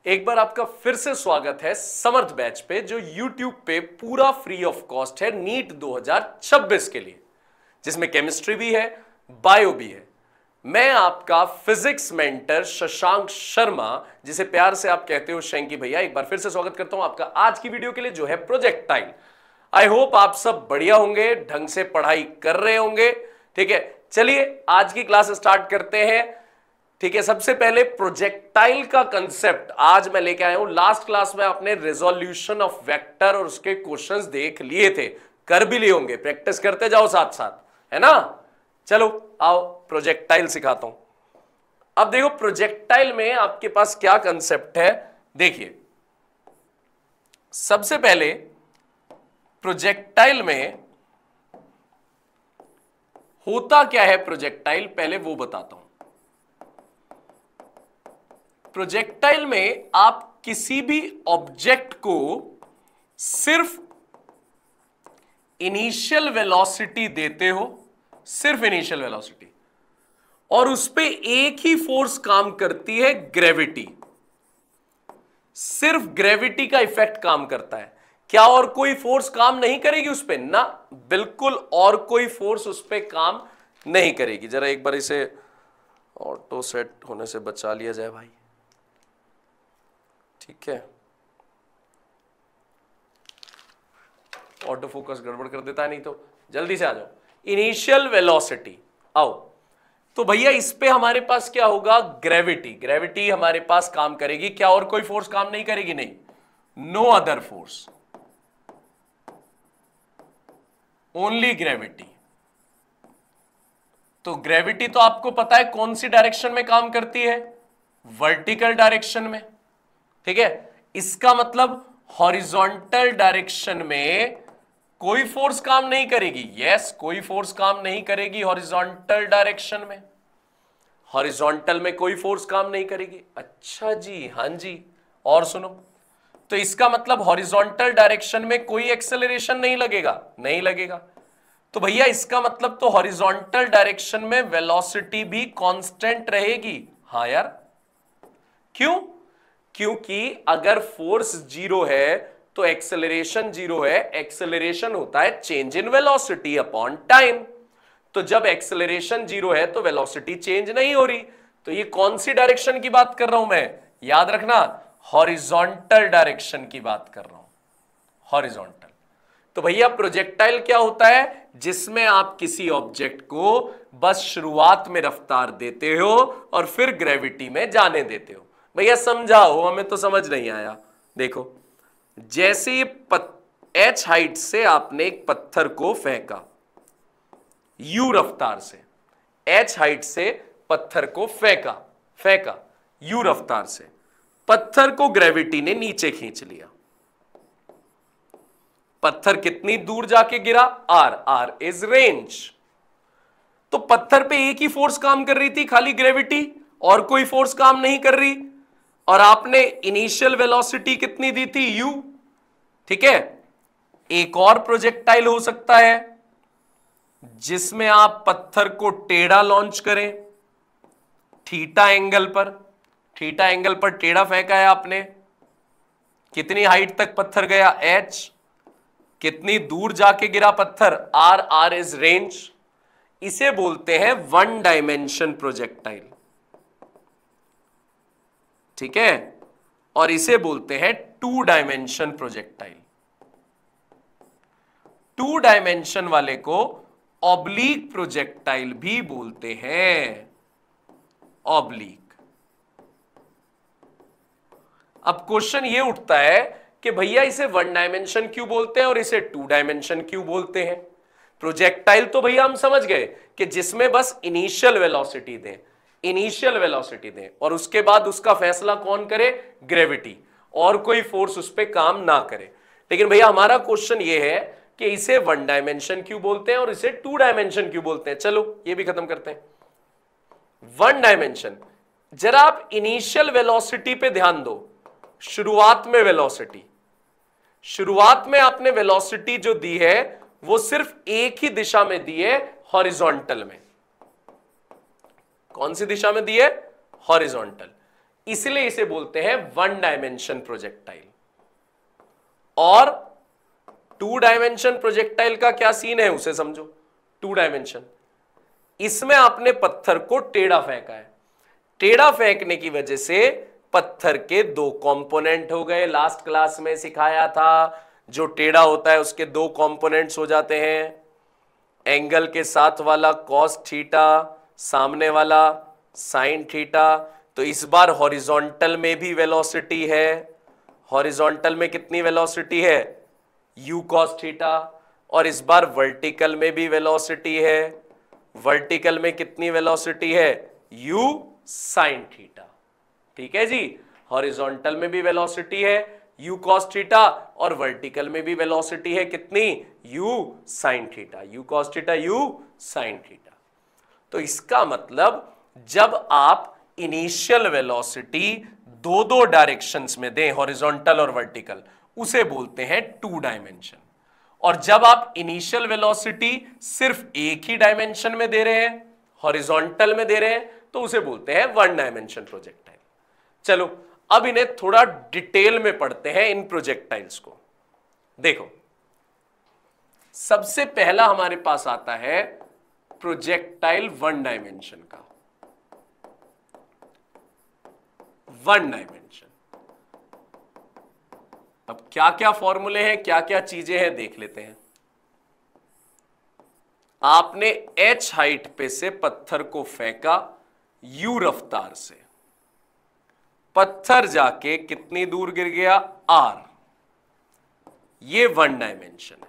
एक बार आपका फिर से स्वागत है समर्थ बैच पे, जो YouTube पे पूरा फ्री ऑफ कॉस्ट है नीट 2026 के लिए, जिसमें केमिस्ट्री भी है, बायो भी है। मैं आपका फिजिक्स मेंटर शशांक शर्मा, जिसे प्यार से आप कहते हो शैंकी भैया, एक बार फिर से स्वागत करता हूं आपका आज की वीडियो के लिए, जो है प्रोजेक्टाइल। आई होप आप सब बढ़िया होंगे, ढंग से पढ़ाई कर रहे होंगे। ठीक है, चलिए आज की क्लास स्टार्ट करते हैं। ठीक है, सबसे पहले प्रोजेक्टाइल का कंसेप्ट आज मैं लेके आया हूं। लास्ट क्लास में आपने रिजोल्यूशन ऑफ वेक्टर और उसके क्वेश्चंस देख लिए थे, कर भी लिए होंगे, प्रैक्टिस करते जाओ साथ साथ, है ना। चलो आओ प्रोजेक्टाइल सिखाता हूं। अब देखो प्रोजेक्टाइल में आपके पास क्या कंसेप्ट है, देखिए। सबसे पहले प्रोजेक्टाइल में होता क्या है, प्रोजेक्टाइल पहले वो बताता हूं। प्रोजेक्टाइल में आप किसी भी ऑब्जेक्ट को सिर्फ इनिशियल वेलोसिटी देते हो, सिर्फ इनिशियल वेलोसिटी, और उस पे एक ही फोर्स काम करती है, ग्रेविटी। सिर्फ ग्रेविटी का इफेक्ट काम करता है। क्या और कोई फोर्स काम नहीं करेगी उस पे? ना, बिल्कुल और कोई फोर्स उस पे काम नहीं करेगी। जरा एक बार इसे ऑटो सेट होने से बचा लिया जाए भाई, ठीक है। ऑटो फोकस गड़बड़ कर देता है, नहीं तो जल्दी से आ जाओ। इनिशियल वेलोसिटी, आओ। तो भैया इस पे हमारे पास क्या होगा? ग्रेविटी। ग्रेविटी हमारे पास काम करेगी, क्या और कोई फोर्स काम नहीं करेगी? नहीं, no other force, only gravity. तो ग्रेविटी तो आपको पता है कौन सी डायरेक्शन में काम करती है? वर्टिकल डायरेक्शन में। ठीक है, इसका मतलब हॉरिजॉन्टल डायरेक्शन में कोई फोर्स काम नहीं करेगी। यस, कोई फोर्स काम नहीं करेगी हॉरिजॉन्टल डायरेक्शन में। हॉरिजॉन्टल में कोई फोर्स काम नहीं करेगी। अच्छा जी, हां जी। और सुनो, तो इसका मतलब हॉरिजॉन्टल डायरेक्शन में कोई एक्सेलरेशन नहीं लगेगा, नहीं लगेगा। तो भैया इसका मतलब तो हॉरिजॉन्टल डायरेक्शन में वेलोसिटी भी कांस्टेंट रहेगी। हाँ यार, क्यों? क्योंकि अगर फोर्स जीरो है तो एक्सेलरेशन जीरो है। एक्सेलरेशन होता है change in velocity upon time. तो जब एक्सेलरेशन जीरो है तो वेलोसिटी चेंज नहीं हो रही। तो ये कौन सी डायरेक्शन की बात कर रहा हूं मैं? याद रखना, हॉरिजॉन्टल डायरेक्शन की बात कर रहा हूं, हॉरिजॉन्टल। तो भैया प्रोजेक्टाइल क्या होता है? जिसमें आप किसी ऑब्जेक्ट को बस शुरुआत में रफ्तार देते हो और फिर ग्रेविटी में जाने देते हो। भैया समझाओ, हमें तो समझ नहीं आया। देखो, जैसे एच हाइट से आपने एक पत्थर को फेंका, यू रफ्तार से, एच हाइट से पत्थर को फेंका यू रफ्तार से, पत्थर को ग्रेविटी ने नीचे खींच लिया। पत्थर कितनी दूर जाके गिरा? R is range. तो पत्थर पे एक ही फोर्स काम कर रही थी, खाली ग्रेविटी, और कोई फोर्स काम नहीं कर रही। और आपने इनिशियल वेलोसिटी कितनी दी थी? यू। ठीक है, एक और प्रोजेक्टाइल हो सकता है जिसमें आप पत्थर को टेढ़ा लॉन्च करें, थीटा एंगल पर। थीटा एंगल पर टेढ़ा फेंका है आपने। कितनी हाइट तक पत्थर गया? एच। कितनी दूर जाके गिरा पत्थर? R is range. इसे बोलते हैं वन डायमेंशन प्रोजेक्टाइल। ठीक है, और इसे बोलते हैं two dimension projectile. Two dimension वाले को ऑब्लिक प्रोजेक्टाइल भी बोलते हैं, ऑब्लिक। अब क्वेश्चन ये उठता है कि भैया इसे वन डायमेंशन क्यों बोलते हैं और इसे टू डायमेंशन क्यों बोलते हैं? प्रोजेक्टाइल तो भैया हम समझ गए कि जिसमें बस इनिशियल वेलोसिटी दें, इनिशियल वेलोसिटी दें, और उसके बाद उसका फैसला कौन करे? ग्रेविटी, और कोई फोर्स उस पर काम ना करे। लेकिन भैया हमारा क्वेश्चन ये है कि इसे वन डायमेंशन क्यों बोलते हैं और इसे टू डायमेंशन क्यों बोलते हैं। चलो ये भी खत्म करते हैं। वन डायमेंशन, जरा आप इनिशियल वेलोसिटी पे ध्यान दो। शुरुआत में वेलोसिटी, शुरुआत में आपने वेलोसिटी जो दी है वो सिर्फ एक ही दिशा में दी है, हॉरिजॉन्टल में। कौन सी दिशा में दी है? हॉरिजॉन्टल। इसलिए इसे बोलते हैं वन डायमेंशन प्रोजेक्टाइल। और टू डायमेंशन प्रोजेक्टाइल का क्या सीन है उसे समझो। टू डायमेंशन, इसमें आपने पत्थर को टेढ़ा फेंका है, टेढ़ा फेंकने की वजह से पत्थर के दो कंपोनेंट हो गए। लास्ट क्लास में सिखाया था, जो टेढ़ा होता है उसके दो कंपोनेंट्स हो जाते हैं, एंगल के साथ वाला कॉस थीटा, सामने वाला साइन थीटा। तो इस बार हॉरिजॉन्टल में भी वेलोसिटी है। हॉरिजॉन्टल में कितनी वेलोसिटी है? u cos theta. और इस बार वर्टिकल में भी वेलोसिटी है। वर्टिकल में कितनी वेलोसिटी है? u sin theta. ठीक है जी, हॉरिजॉन्टल में भी वेलोसिटी है u cos थीटा, और वर्टिकल में भी वेलोसिटी है कितनी? u sin theta. u cos theta, u sin theta. तो इसका मतलब जब आप इनिशियल वेलोसिटी दो दो डायरेक्शंस में दें, हॉरिजॉन्टल और वर्टिकल, उसे बोलते हैं टू डायमेंशन। और जब आप इनिशियल वेलोसिटी सिर्फ एक ही डायमेंशन में दे रहे हैं, हॉरिजॉन्टल में दे रहे हैं, तो उसे बोलते हैं वन डायमेंशन प्रोजेक्टाइल। चलो अब इन्हें थोड़ा डिटेल में पढ़ते हैं, इन प्रोजेक्टाइल्स को। देखो, सबसे पहला हमारे पास आता है प्रोजेक्टाइल वन डायमेंशन का। वन डायमेंशन, अब क्या क्या फॉर्मूले हैं, क्या क्या चीजें हैं, देख लेते हैं। आपने h हाइट पे से पत्थर को फेंका u रफ्तार से, पत्थर जाके कितनी दूर गिर गया? r। ये वन डायमेंशन है।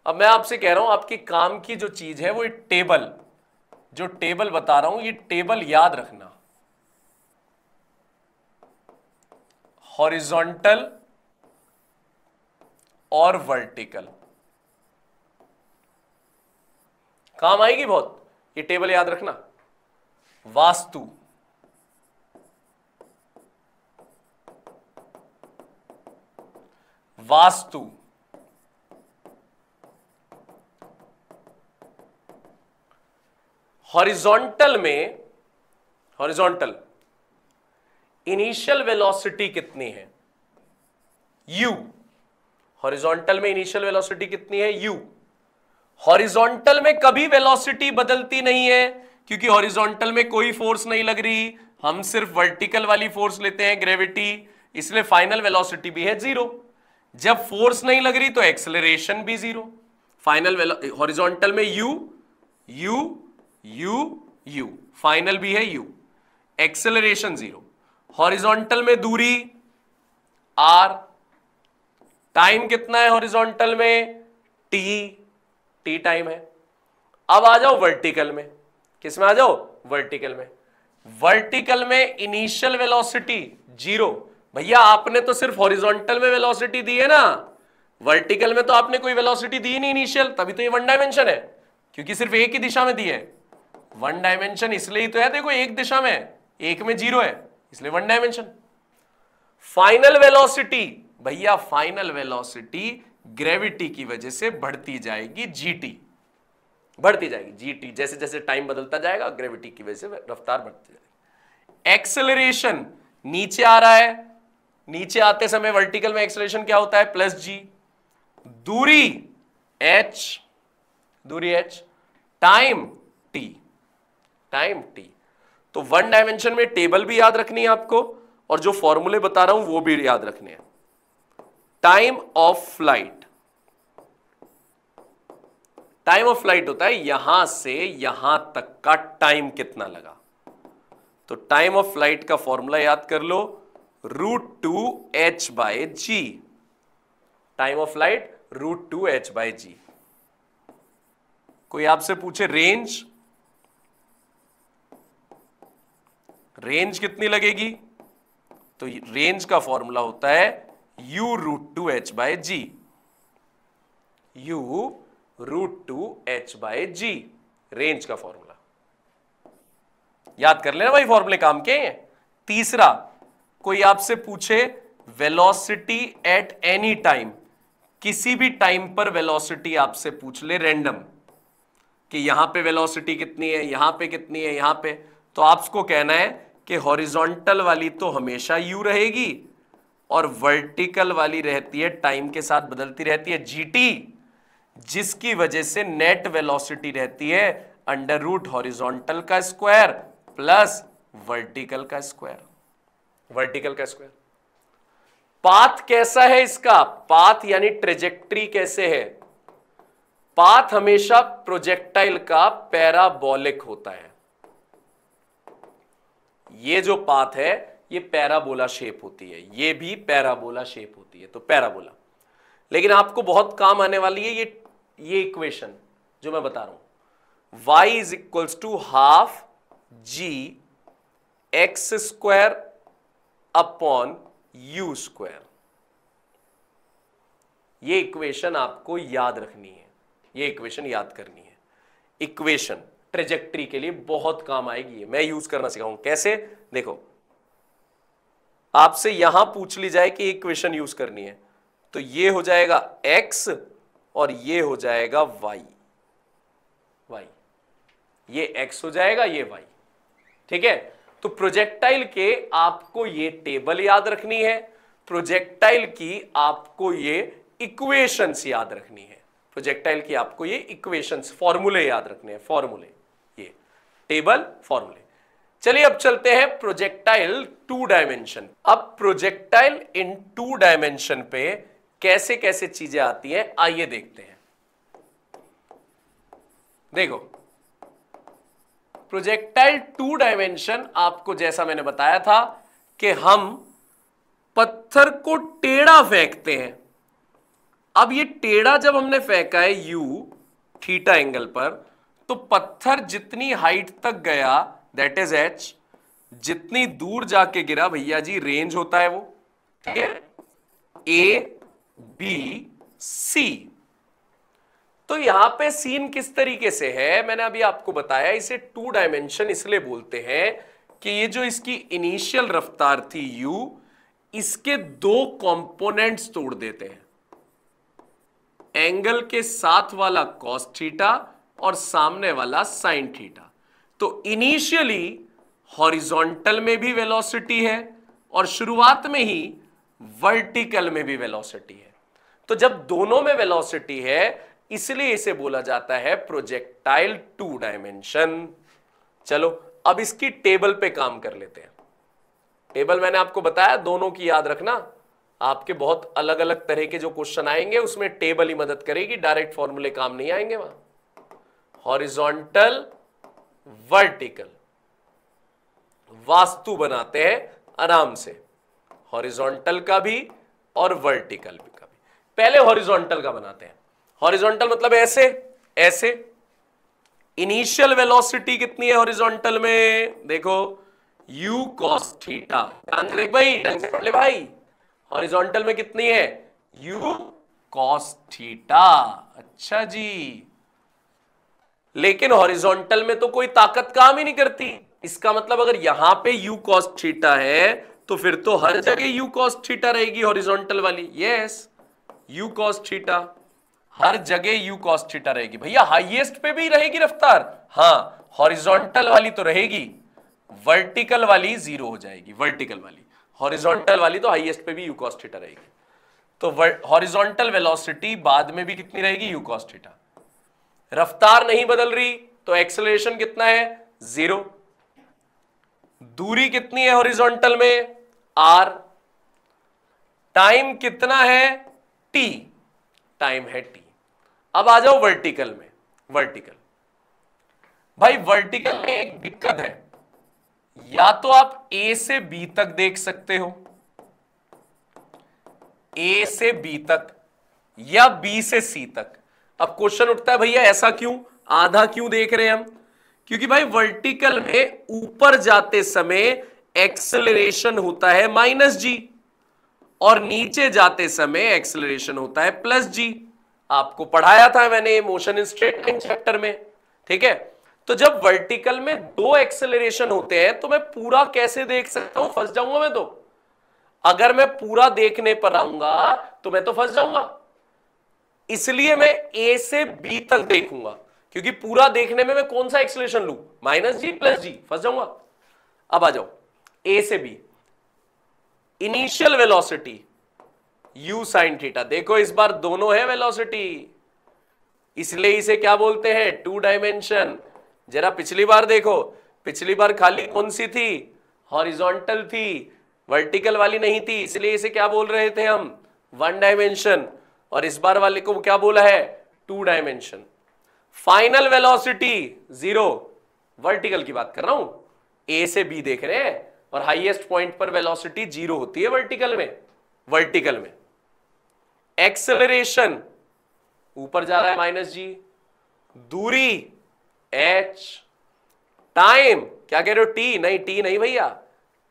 अब मैं आपसे कह रहा हूं, आपकी काम की जो चीज है वो ये टेबल, जो टेबल बता रहा हूं, ये टेबल याद रखना। हॉरिजॉन्टल और वर्टिकल काम आएगी बहुत, ये टेबल याद रखना। वास्तु, वास्तु, हॉरिजॉन्टल में, हॉरिजॉन्टल इनिशियल वेलोसिटी कितनी है? u। हॉरिजॉन्टल में इनिशियल वेलोसिटी कितनी है? u। हॉरिजॉन्टल में कभी वेलोसिटी बदलती नहीं है, क्योंकि हॉरिजॉन्टल में कोई फोर्स नहीं लग रही, हम सिर्फ वर्टिकल वाली फोर्स लेते हैं, ग्रेविटी, इसलिए फाइनल वेलोसिटी भी है जीरो। जब फोर्स नहीं लग रही तो एक्सेलरेशन भी जीरो। फाइनल हॉरिजॉन्टल में u, u, u, u, final भी है u, एक्सेलरेशन जीरो। हॉरिजॉन्टल में दूरी r, टाइम कितना है हॉरिजॉन्टल में? t, t टाइम है। अब आ जाओ वर्टिकल में, किसमें आ जाओ? वर्टिकल में। वर्टिकल में इनिशियल वेलोसिटी जीरो। भैया आपने तो सिर्फ हॉरिजॉन्टल में वेलोसिटी दी है ना, वर्टिकल में तो आपने कोई वेलोसिटी दी नहीं इनिशियल, तभी तो ये वन डायमेंशन है, क्योंकि सिर्फ एक ही दिशा में दी है। वन डायमेंशन इसलिए ही तो है, देखो एक दिशा में, एक में जीरो है, इसलिए वन डायमेंशन। फाइनल वेलोसिटी, भैया फाइनल वेलोसिटी ग्रेविटी की वजह से बढ़ती जाएगी, जीटी बढ़ती जाएगी, जीटी जैसे जैसे टाइम बदलता जाएगा ग्रेविटी की वजह से रफ्तार बढ़ती जाएगी। एक्सेलरेशन नीचे आ रहा है, नीचे आते समय वर्टिकल में एक्सेलरेशन क्या होता है? प्लस जी। दूरी h, दूरी h, time t, time t। तो वन डायमेंशन में टेबल भी याद रखनी है आपको, और जो फॉर्मूले बता रहा हूं वो भी याद रखने हैं। Time of flight, time of flight होता है यहां से यहां तक का टाइम कितना लगा। तो टाइम ऑफ फ्लाइट का फॉर्मूला याद कर लो, √2h/g। Time of flight √2h/g। कोई आपसे पूछे रेंज, रेंज कितनी लगेगी? तो रेंज का फॉर्मूला होता है u√2h/g, u√2h/g, रेंज का फॉर्मूला याद कर लेना भाई, फॉर्मूले काम के हैं। तीसरा, कोई आपसे पूछे वेलोसिटी एट एनी टाइम, किसी भी टाइम पर वेलोसिटी आपसे पूछ ले रैंडम, कि यहां पे वेलोसिटी कितनी है, यहां पे कितनी है, यहां पे, तो आपको कहना है कि हॉरिजॉन्टल वाली तो हमेशा u रहेगी और वर्टिकल वाली रहती है, टाइम के साथ बदलती रहती है, gt, जिसकी वजह से नेट वेलोसिटी रहती है अंडर रूट हॉरिजॉन्टल का स्क्वायर प्लस वर्टिकल का स्क्वायर, वर्टिकल का स्क्वायर। पाथ कैसा है इसका? पाथ यानी ट्रेजेक्ट्री कैसे है? पाथ हमेशा प्रोजेक्टाइल का पैराबोलिक होता है। ये जो पाथ है ये पैराबोला शेप होती है, ये भी पैराबोला शेप होती है, तो पैराबोला। लेकिन आपको बहुत काम आने वाली है ये इक्वेशन जो मैं बता रहा हूं, y is equals to half g x square upon u square. ये इक्वेशन आपको याद रखनी है, ये इक्वेशन याद करनी है। इक्वेशन ट्रेजेक्ट्री के लिए बहुत काम आएगी, मैं यूज करना सिखाऊंगा। कैसे? देखो, आपसे यहां पूछ ली जाए कि इक्वेशन यूज करनी है, तो ये हो जाएगा x और ये हो जाएगा y, ये x हो जाएगा, ये y, ठीक है। तो प्रोजेक्टाइल के आपको ये टेबल याद रखनी है, प्रोजेक्टाइल की आपको ये इक्वेशंस याद रखनी है, प्रोजेक्टाइल की आपको ये इक्वेशंस, फॉर्मूले याद रखने हैं, फॉर्मूले, ये टेबल, फॉर्मूले। चलिए अब चलते हैं प्रोजेक्टाइल 2 डायमेंशन। अब प्रोजेक्टाइल इन 2 डायमेंशन पे कैसे कैसे चीजें आती हैं, आइए देखते हैं। देखो, प्रोजेक्टाइल 2 डायमेंशन आपको जैसा मैंने बताया था कि हम पत्थर को टेढ़ा फेंकते हैं। अब ये टेढ़ा जब हमने फेंका है u थीटा एंगल पर, तो पत्थर जितनी हाइट तक गया दैट इज h, जितनी दूर जाके गिरा भैया जी रेंज होता है वो, ठीक है, a b c। तो यहां पे सीन किस तरीके से है मैंने अभी आपको बताया, इसे 2 डायमेंशन इसलिए बोलते हैं कि ये जो इसकी इनिशियल रफ्तार थी u, इसके 2 कंपोनेंट्स तोड़ देते हैं, एंगल के साथ वाला cos थीटा और सामने वाला sin थीटा। तो इनिशियली हॉरिजॉन्टल में भी वेलोसिटी है और शुरुआत में ही वर्टिकल में भी वेलोसिटी है। तो जब दोनों में वेलोसिटी है इसलिए इसे बोला जाता है प्रोजेक्टाइल 2 डायमेंशन। चलो अब इसकी टेबल पे काम कर लेते हैं। टेबल मैंने आपको बताया दोनों की याद रखना, आपके बहुत अलग अलग तरह के जो क्वेश्चन आएंगे उसमें टेबल ही मदद करेगी, डायरेक्ट फॉर्मूले काम नहीं आएंगे वहां। हॉरिजॉन्टल, वर्टिकल, वास्तु बनाते हैं आराम से, हॉरिजॉन्टल का भी और वर्टिकल का भी। पहले हॉरिजॉन्टल का बनाते हैं। हॉरिजॉन्टल मतलब ऐसे ऐसे। इनिशियल वेलोसिटी कितनी है हॉरिजॉन्टल में? देखो u cos थीटा, भाई हॉरिजॉन्टल में कितनी है? u cos theta. अच्छा जी, लेकिन हॉरिजॉन्टल में तो कोई ताकत काम ही नहीं करती। इसका मतलब अगर यहां पे u cos थीटा है तो फिर तो हर जगह u cos थीटा रहेगी हॉरिजॉन्टल वाली। यस, u cos थीटा हर जगह u cos थीटा रहेगी। भैया हाईएस्ट पे भी रहेगी रफ्तार? हाँ, हॉरिजॉन्टल वाली तो रहेगी, वर्टिकल वाली जीरो हो जाएगी। वर्टिकल वाली, हॉरिजॉन्टल वाली तो हाईएस्ट पे भी u cos थीटा रहेगी। तो हॉरिजॉन्टल वेलोसिटी बाद में भी कितनी रहेगी? u cos theta. रफ्तार नहीं बदल रही तो एक्सेलरेशन कितना है? 0। दूरी कितनी है हॉरिजॉन्टल में? r। टाइम कितना है? t। टाइम है t। अब आ जाओ वर्टिकल में। वर्टिकल भाई, वर्टिकल में एक दिक्कत है, या तो आप a से b तक देख सकते हो, a से b तक, या b से c तक। अब क्वेश्चन उठता है भैया ऐसा क्यों, आधा क्यों देख रहे हैं हम? क्योंकि भाई वर्टिकल में ऊपर जाते समय एक्सेलरेशन होता है -g और नीचे जाते समय एक्सेलरेशन होता है +g। आपको पढ़ाया था मैंने motion in straight line chapter में, ठीक है। तो जब वर्टिकल में 2 एक्सेलरेशन होते हैं तो मैं पूरा कैसे देख सकता हूं? फंस जाऊंगा मैं तो। अगर मैं पूरा देखने पर आऊंगा तो मैं तो फंस जाऊंगा, इसलिए मैं a से b तक देखूंगा, क्योंकि पूरा देखने में मैं कौन सा एक्सेलरेशन लूं? -g +g, फंस जाऊंगा। अब आ जाओ, ए से B, initial velocity u sine theta. देखो इस बार दोनों है वेलोसिटी, इसलिए इसे क्या बोलते हैं, टू डायमेंशन। जरा पिछली बार देखो, पिछली बार खाली कौन सी थी, हॉरिजॉन्टल थी, वर्टिकल वाली नहीं थी, इसलिए इसे क्या बोल रहे थे हम, वन डायमेंशन। और इस बार वाले को क्या बोला है, two dimension. Final velocity zero, vertical की बात कर रहा हूं, ए से बी देख रहे हैं, और हाईएस्ट पॉइंट पर वेलोसिटी जीरो होती है वर्टिकल में। वर्टिकल में एक्सेलरेशन ऊपर जा रहा है माइनस जी, दूरी h, टाइम क्या कह रहे हो, t नहीं, t नहीं भैया,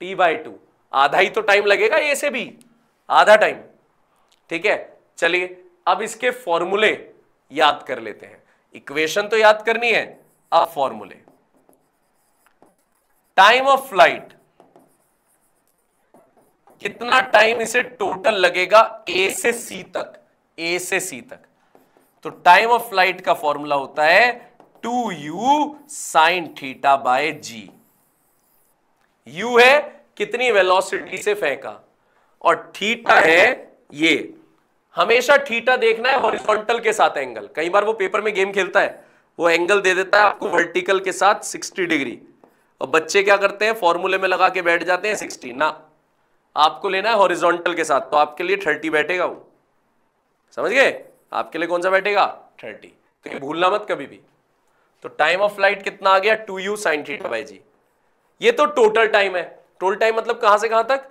t/2, आधा ही तो टाइम लगेगा ए से बी, आधा टाइम। ठीक है, चलिए अब इसके फॉर्मूले याद कर लेते हैं। इक्वेशन तो याद करनी है, अब फॉर्मूले। टाइम ऑफ फ्लाइट, कितना टाइम इसे टोटल लगेगा ए से सी तक, ए से सी तक। तो टाइम ऑफ फ्लाइट का फॉर्मूला होता है 2u sine theta by g. u है कितनी वेलोसिटी से फेंका, और थीटा है ये। हमेशा थीटा देखना है हॉरिजॉन्टल के साथ एंगल। कई बार वो पेपर में गेम खेलता है, वो एंगल दे देता है आपको वर्टिकल के साथ 60 डिग्री, और बच्चे क्या करते हैं, फॉर्मूले में लगा के बैठ जाते हैं 60 ना, आपको लेना है हॉरिजॉन्टल के साथ, तो आपके लिए 30 बैठेगा वो, समझ गए, आपके लिए कौन सा बैठेगा, 30। तो ये भूलना मत कभी भी। तो टाइम ऑफ फ्लाइट कितना आ गया, 2u sine theta by g. ये तो टोटल टाइम है। टोटल टाइम मतलब कहां से कहां तक,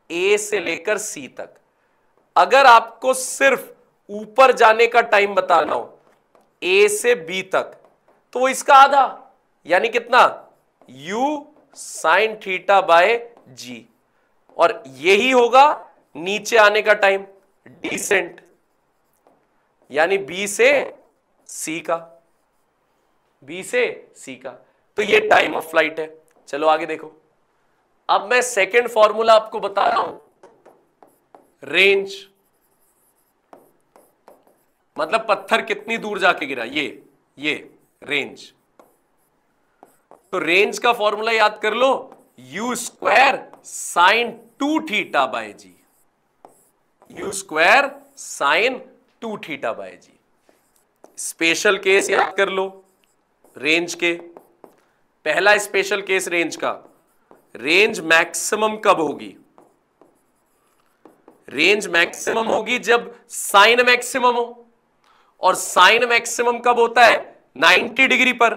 ए से लेकर सी तक। अगर आपको सिर्फ ऊपर जाने का टाइम बताना हो ए से बी तक, तो वो इसका आधा, यानी कितना, u sine theta by g. और यही होगा नीचे आने का टाइम, डिसेंट, यानी बी से सी का, बी से सी का। तो ये टाइम ऑफ फ्लाइट है। चलो आगे देखो, अब मैं सेकंड फॉर्मूला आपको बता रहा हूं, रेंज, मतलब पत्थर कितनी दूर जाके गिरा, ये रेंज। तो रेंज का फॉर्मूला याद कर लो, u square sine 2 theta by g, u square sine 2 theta by g. Special case याद कर लो रेंज के। पहला स्पेशल केस रेंज का, रेंज मैक्सिमम कब होगी, रेंज मैक्सिमम होगी जब साइन मैक्सिमम हो, और साइन मैक्सिमम कब होता है, 90 डिग्री पर।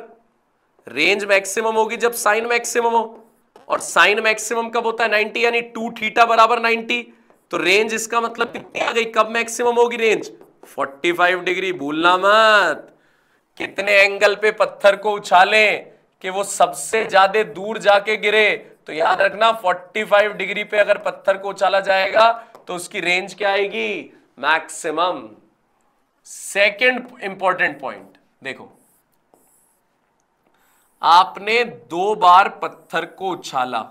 रेंज मैक्सिमम होगी जब साइन मैक्सिमम हो, और साइन मैक्सिमम कब होता है, 90, यानी 2 थीटा बराबर 90। तो रेंज इसका मतलब कितनी आ गई, कब मैक्सिमम होगी रेंज, 45 डिग्री। भूलना मत, कितने एंगल पे पत्थर को उछालें कि वो सबसे ज्यादा दूर जाके गिरे, तो याद रखना 45 डिग्री पे अगर पत्थर को उछाला जाएगा तो उसकी रेंज क्या आएगी, मैक्सिमम। सेकंड इंपॉर्टेंट पॉइंट देखो, आपने 2 बार पत्थर को उछाला,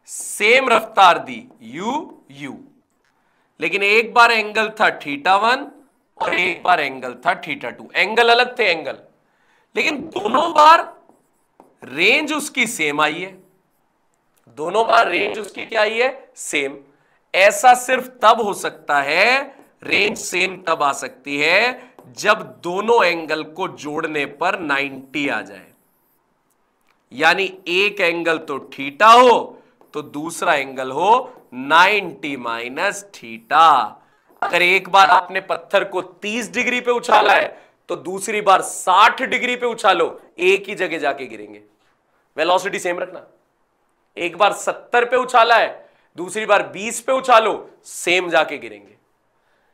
सेम रफ्तार दी u, लेकिन एक बार एंगल था θ1 और एक बार एंगल था θ2, एंगल अलग थे एंगल, लेकिन दोनों बार रेंज उसकी सेम आई है, दोनों बार रेंज उसकी क्या आई है, सेम। ऐसा सिर्फ तब हो सकता है, रेंज सेम तब आ सकती है जब दोनों एंगल को जोड़ने पर 90 आ जाए, यानी एक एंगल तो थीटा हो तो दूसरा एंगल हो 90 माइनस थीटा। अगर एक बार आपने पत्थर को 30 डिग्री पे उछाला है तो दूसरी बार 60 डिग्री पे उछालो, एक ही जगह जाके गिरेंगे, वेलोसिटी सेम रखना। एक बार 70 पे उछाला है, दूसरी बार 20 पे उछालो, सेम जाके गिरेंगे।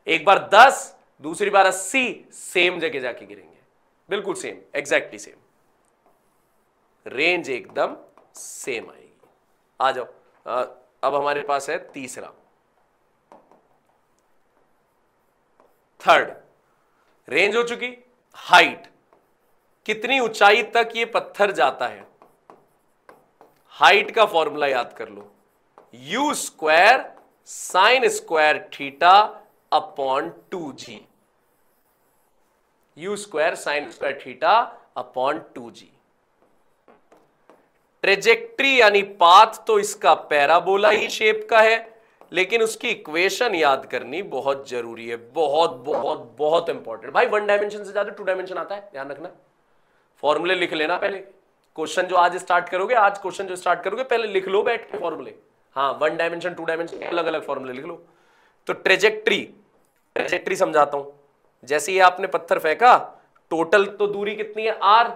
एक बार 10, दूसरी बार 80, सेम जगह जाके गिरेंगे, बिल्कुल सेम, एग्जैक्टली सेम, रेंज एकदम सेम आएगी। आ जाओ, अब हमारे पास है तीसरा, थर्ड। रेंज हो चुकी, हाइट, कितनी ऊंचाई तक ये पत्थर जाता है। हाइट का फॉर्मूला याद कर लो, u square sine square theta upon 2g, u square sine square theta upon 2g। Trajectory यानी पाथ तो इसका पैराबोला ही शेप का है, लेकिन उसकी इक्वेशन याद करनी बहुत जरूरी है, बहुत बहुत बहुत इंपॉर्टेंट। भाई 1 डायमेंशन से ज्यादा 2 डायमेंशन आता है, ध्यान रखना। फॉर्मूले लिख लेना पहले, क्वेश्चन जो आज स्टार्ट करोगे, आज क्वेश्चन जो स्टार्ट करोगे पहले लिख लो बैठ के फॉर्मूले। हाँ 1 डायमेंशन 2 डायमेंशन अलग अलग फॉर्मूले लिख लो। तो ट्रेजेक्ट्री समझाता हूं। जैसे ये आपने पत्थर फेंका, टोटल तो दूरी कितनी है r,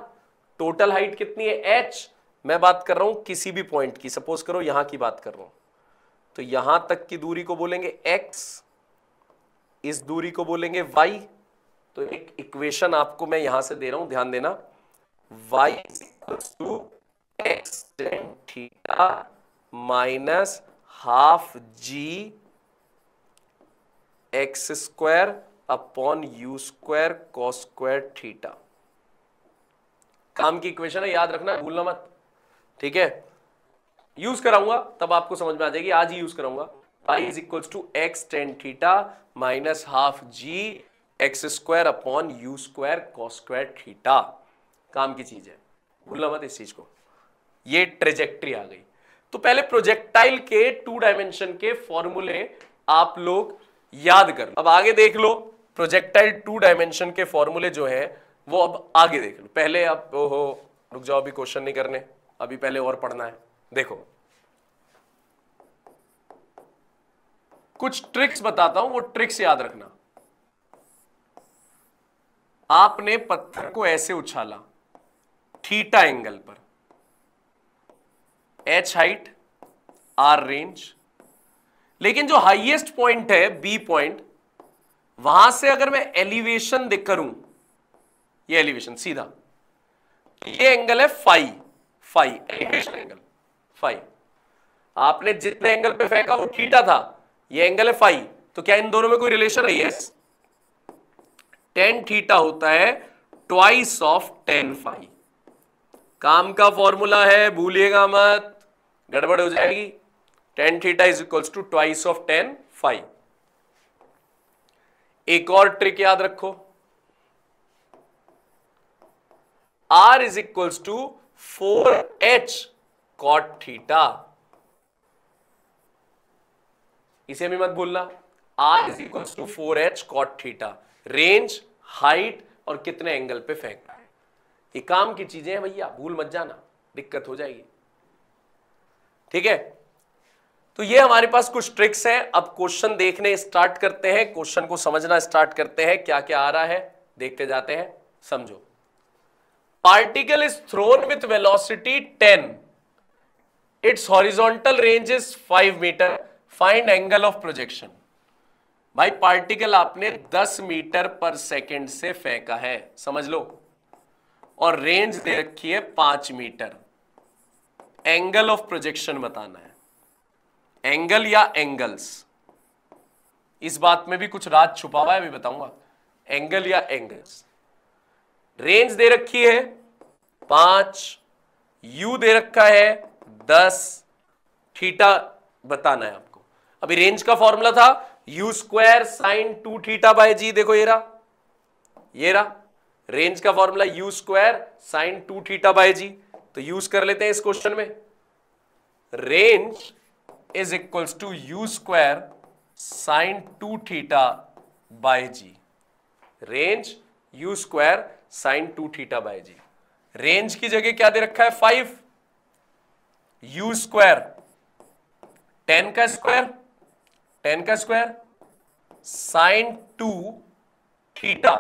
टोटल हाइट कितनी है h। मैं बात कर रहा हूं किसी भी पॉइंट की, सपोज करो यहां की बात कर रहा हूं, तो यहां तक की दूरी को बोलेंगे x, इस दूरी को बोलेंगे y। तो एक इक्वेशन आपको मैं यहां से दे रहा हूं, ध्यान देना, y x tan theta minus half g x square upon u square cos square theta. काम की इक्वेशन है, याद रखना, भूलना मत, ठीक है। यूज कराऊंगा तब आपको समझ में आ जाएगी, आज ही यूज कराऊंगा। Y is equals to x tan theta minus half g x square upon u square cos square theta. काम की चीज है, भूलना मत इस चीज को। ये ट्रेजेक्ट्री आ गई। तो पहले प्रोजेक्टाइल के 2 डायमेंशन के फॉर्मूले आप लोग याद कर लो। अब आगे देख लो, प्रोजेक्टाइल 2 डायमेंशन के फॉर्मूले जो है वो अब आगे देख लो। पहले आप ओहो रुक जाओ, अभी क्वेश्चन नहीं करने, अभी पहले और पढ़ना है। देखो कुछ ट्रिक्स बताता हूं, वो ट्रिक्स याद रखना। आपने पत्थर को ऐसे उछाला थीटा एंगल पर, h हाइट r रेंज, लेकिन जो हाईएस्ट पॉइंट है बी पॉइंट, वहां से अगर मैं एलिवेशन देख करूं, ये एलिवेशन सीधा, ये एंगल है फाई एलिवेशन एंगल फाई। आपने जितने एंगल पे फेंका वो थीटा था, ये एंगल है फाई। तो क्या इन दोनों में कोई रिलेशन है? यस, टेन थीटा होता है ट्वाइस ऑफ टेन फाई। काम का फॉर्मूला है, भूलिएगा मत, गड़बड़ हो जाएगी। Tan theta is equals to twice of tan phi. एक और ट्रिक याद रखो, R is equals to 4h cot theta. इसे भी मत भूलना, R is equals to 4h cot theta. Range, height और कितने एंगल पे फेंकना है, ये काम की चीजें हैं भैया, भूल मत जाना, दिक्कत हो जाएगी। ठीक है, तो ये हमारे पास कुछ ट्रिक्स हैं। अब क्वेश्चन देखने स्टार्ट करते हैं, क्वेश्चन को समझना स्टार्ट करते हैं, क्या क्या आ रहा है देखते जाते हैं। समझो, particle is thrown with velocity 10, it's horizontal range is 5 metre, find angle of projection. भाई पार्टिकल आपने 10 मीटर पर सेकेंड से फेंका है, समझ लो, और रेंज दे रखी है 5 मीटर। एंगल ऑफ प्रोजेक्शन बताना है, एंगल या एंगल्स, इस बात में भी कुछ राज छुपा हुआ है, अभी बताऊंगा। एंगल या एंगल्स, रेंज दे रखी है 5, यू दे रखा है 10, थीटा बताना है आपको। अभी रेंज का फॉर्मूला था u square sine 2 theta by g. देखो ये रहा रेंज का formula, u square sine 2 theta by g. तो यूज कर लेते हैं इस क्वेश्चन में। Range is equals to u square sine 2 theta by g. Range u square sine 2 theta by g. Range की जगह क्या दे रखा है 5, यू स्क्वायर 10 का स्क्वायर साइन 2 थीटा,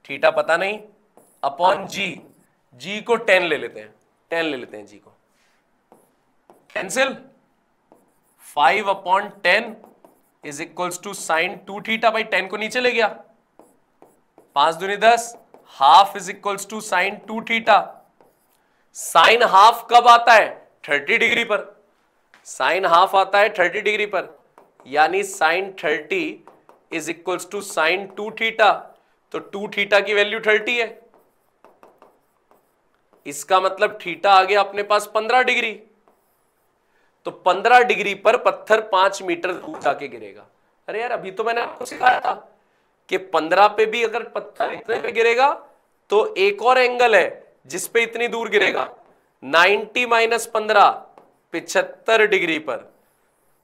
थीटा पता नहीं, अपॉन जी को 10 ले लेते हैं, जी को cancel, 5 upon 10 is equals to sine 2 theta. भाई 10 को नीचे ले गया, 5 दूनी 10, half is equals to sine 2 theta. Sine half कब आता है? 30 डिग्री पर। साइन हाफ आता है 30 डिग्री पर, यानी sine 30 is equals to sine 2 theta. तो 2 थीटा की वैल्यू 30 है, इसका मतलब थीटा आ गया अपने पास 15 डिग्री। तो 15 डिग्री पर पत्थर 5 मीटर दूर जाके गिरेगा। अरे यार अभी तो मैंने आपको सिखाया था कि 15 पे भी अगर पत्थर इतने पे गिरेगा तो एक और एंगल है जिस पे इतनी दूर गिरेगा, 90 माइनस 15 75 डिग्री पर।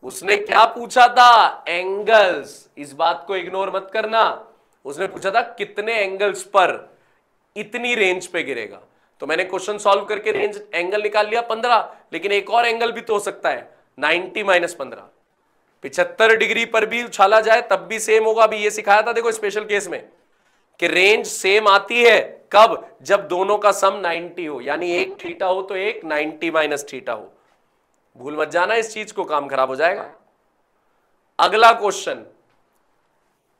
उसने क्या पूछा था? एंगल्स। इस बात को इग्नोर मत करना। उसने पूछा था कितने एंगल्स पर इतनी रेंज पे गिरेगा। तो मैंने क्वेश्चन सॉल्व करके रेंज एंगल निकाल लिया 15, लेकिन एक और एंगल भी तो हो सकता है 90 माइनस 15। 75 डिग्री पर भी उछाला जाए तब भी सेम होगा। अभी ये सिखाया था देखो स्पेशल केस में कि रेंज सेम आती है कब? जब दोनों का सम 90 हो, यानी एक थीटा हो तो एक 90 माइनस थीटा हो। भूल मत जाना इस चीज को, काम खराब हो जाएगा। अगला question,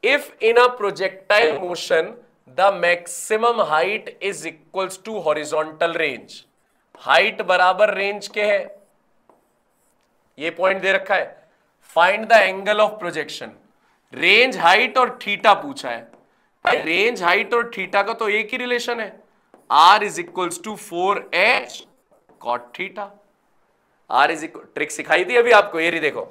if in a projectile motion the maximum height is equals to horizontal range. Height बराबर रेंज के है, ये पॉइंट दे रखा है। Find the angle of projection. Range, height और थीटा पूछा है। रेंज, हाइट और थीटा का तो एक ही रिलेशन है, r is equals to 4h cot theta. r is equal, trick सिखाई थी अभी आपको, ये रही देखो,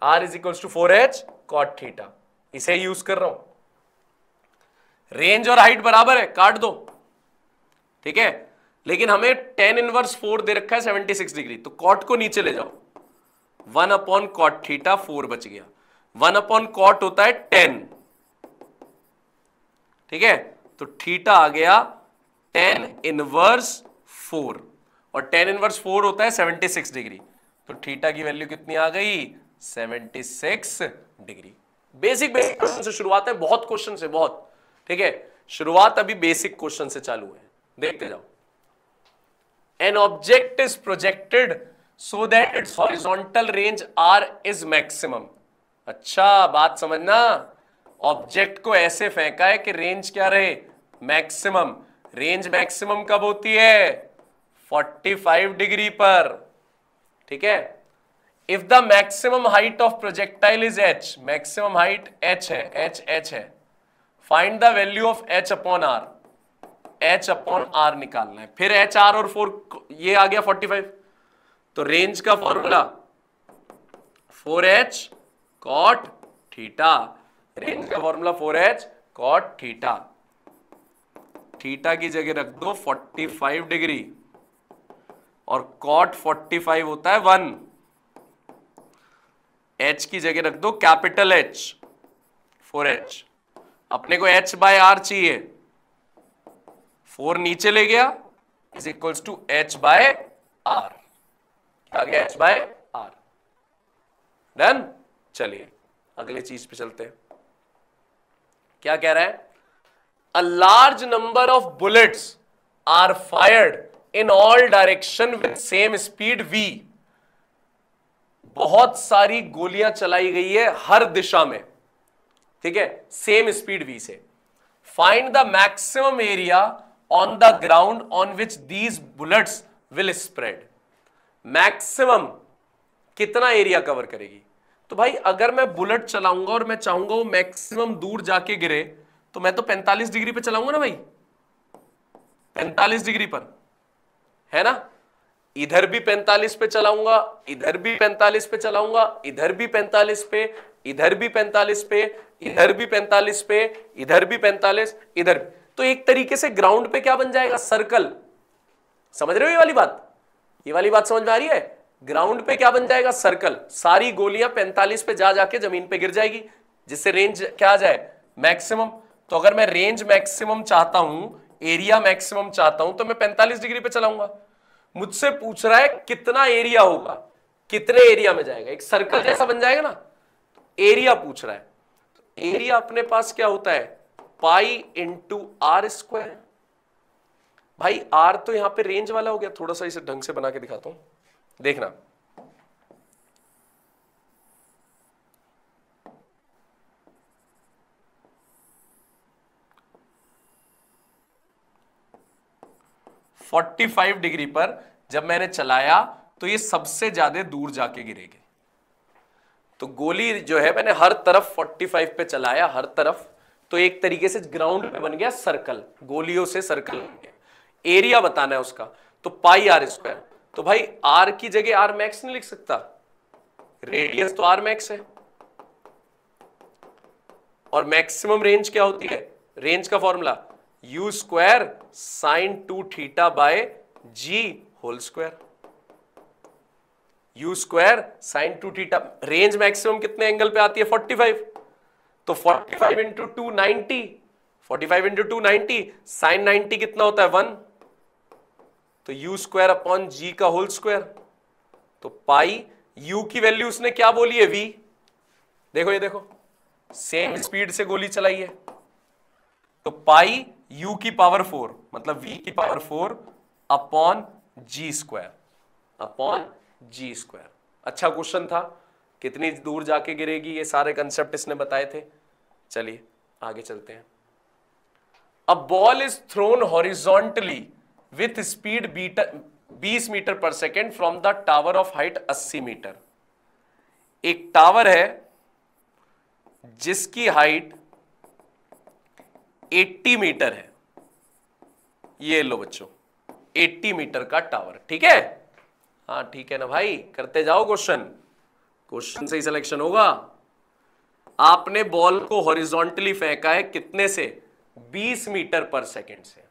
r is equals to 4h cot theta, इसे यूज कर रहा हूं। रेंज और हाइट बराबर है, काट दो, ठीक है। लेकिन हमें tan इनवर्स 4 दे रखा है 76 डिग्री, तो कॉट को नीचे ले जाओ, 1 अपॉन कॉट थीटा 4 बच गया। 1 अपॉन कॉट होता है 10, ठीक है। तो थीटा आ गया tan इनवर्स 4, और tan इनवर्स 4 होता है 76 डिग्री। तो थीटा की वैल्यू कितनी आ गई? 76 डिग्री। बेसिक बेसिक क्वेश्चन से शुरुआत है, बहुत क्वेश्चन से, बहुत, ठीक है। शुरुआत अभी बेसिक क्वेश्चन से चालू है, देखते जाओ। An object is projected so that its horizontal range r is maximum। अच्छा, बात समझना, ऑब्जेक्ट को ऐसे फेंका है कि रेंज क्या रहे? मैक्सिमम। रेंज मैक्सिमम कब होती है? 45 डिग्री पर, ठीक है। If the maximum height of projectile is h, maximum height h है, h है, find the value of h upon r। h upon r निकालना है। फिर h, r और 4, ये आ गया 45। तो रेंज का formula 4h cot theta, range का formula 4h cot theta. Theta की जगह रख दो 45 डिग्री, और कॉट 45 होता है 1। h की जगह रख दो कैपिटल H, 4h। अपने को h बाय r चाहिए, 4 नीचे ले गया, is equals to h by r। क्या गया? h by r। डन। चलिए अगले चीज पे चलते हैं। क्या कह रहा है? A large number of bullets are fired in all direction with same speed v। बहुत सारी गोलियां चलाई गई है हर दिशा में, ठीक है, सेम स्पीड v से। Find the maximum area on the ground on which these bullets will spread. Maximum कितना एरिया कवर करेगी? तो भाई अगर मैं बुलेट चलाऊंगा और मैं चाहूंगा वो मैक्सिमम दूर जाके गिरे, तो मैं तो 45 डिग्री पे चलाऊंगा ना भाई, 45 डिग्री पर, है ना। इधर भी 45 पे चलाऊंगा, इधर भी 45 पे चलाऊंगा, इधर भी 45 पे, इधर भी 45 पे, इधर भी 45 पे, इधर भी 45, इधर भी। तो एक तरीके से ग्राउंड पे क्या बन जाएगा? सर्कल। समझ रहे हो ये वाली बात? ये वाली बात समझ में आ रही है? ग्राउंड पे क्या बन जाएगा? सर्कल। सारी गोलियां 45 पे जा जाके जमीन पे गिर जाएगी, जिससे रेंज क्या आ जाए? मैक्सिमम। तो अगर मैं रेंज मैक्सिमम चाहता हूं, एरिया मैक्सिमम चाहता हूं, तो मैं 45 डिग्री पे चलाऊंगा। मुझसे पूछ रहा है कितना एरिया होगा, कितने एरिया में जाएगा, एक सर्कल जैसा बन जाएगा ना, एरिया पूछ रहा है। तो एरिया अपने पास क्या होता है? Pi into r square. भाई आर तो यहां पे रेंज वाला हो गया, थोड़ा सा इसे ढंग से बना के दिखाता हूं, देखना। (45 डिग्री पर जब मैंने चलाया तो ये सबसे ज्यादा दूर जाके गिरेगी। तो गोली जो है मैंने हर तरफ 45 पे चलाया, हर तरफ, तो एक तरीके से ग्राउंड पे बन गया सर्कल, गोलियों से सर्कल बन गया। एरिया बताना है उसका, तो पाई आर स्क्वायर। तो भाई आर की जगह आर मैक्स नहीं लिख सकता, रेडियस तो आर मैक्स है, और मैक्सिमम रेंज क्या होती है? रेंज का formula u square sine 2 theta by g whole square. U square sine 2 theta, range maximum कितने एंगल पे आती है 45, तो 45 इंटू 2 90, 45 इंटू 2 90, साइन 90 कितना होता है 1, तो यू स्क्वायर अपॉन जी का होल स्क्वायर। तो पाई यू की वैल्यू उसने क्या बोली है v, देखो ये देखो सेम स्पीड से गोली चलाई है, तो पाई u की पावर 4 मतलब v की पावर 4 अपॉन जी स्क्वायर, अपॉन जी स्क्वायर। अच्छा क्वेश्चन था, कितनी दूर जाके गिरेगी ये सारे कंसेप्ट इसने बताए थे। चलिए आगे चलते हैं। A ball is thrown horizontally with speed 20 metre per second from the tower of height 80 metre. एक टावर है जिसकी हाइट 80 मीटर है, ये लो बच्चों 80 मीटर का टावर, ठीक है। हाँ ठीक है ना भाई, करते जाओ क्वेश्चन, क्वेश्चन से ही सिलेक्शन होगा। आपने बॉल को हॉरिजॉन्टली फेंका है कितने से, 20 मीटर पर सेकेंड से।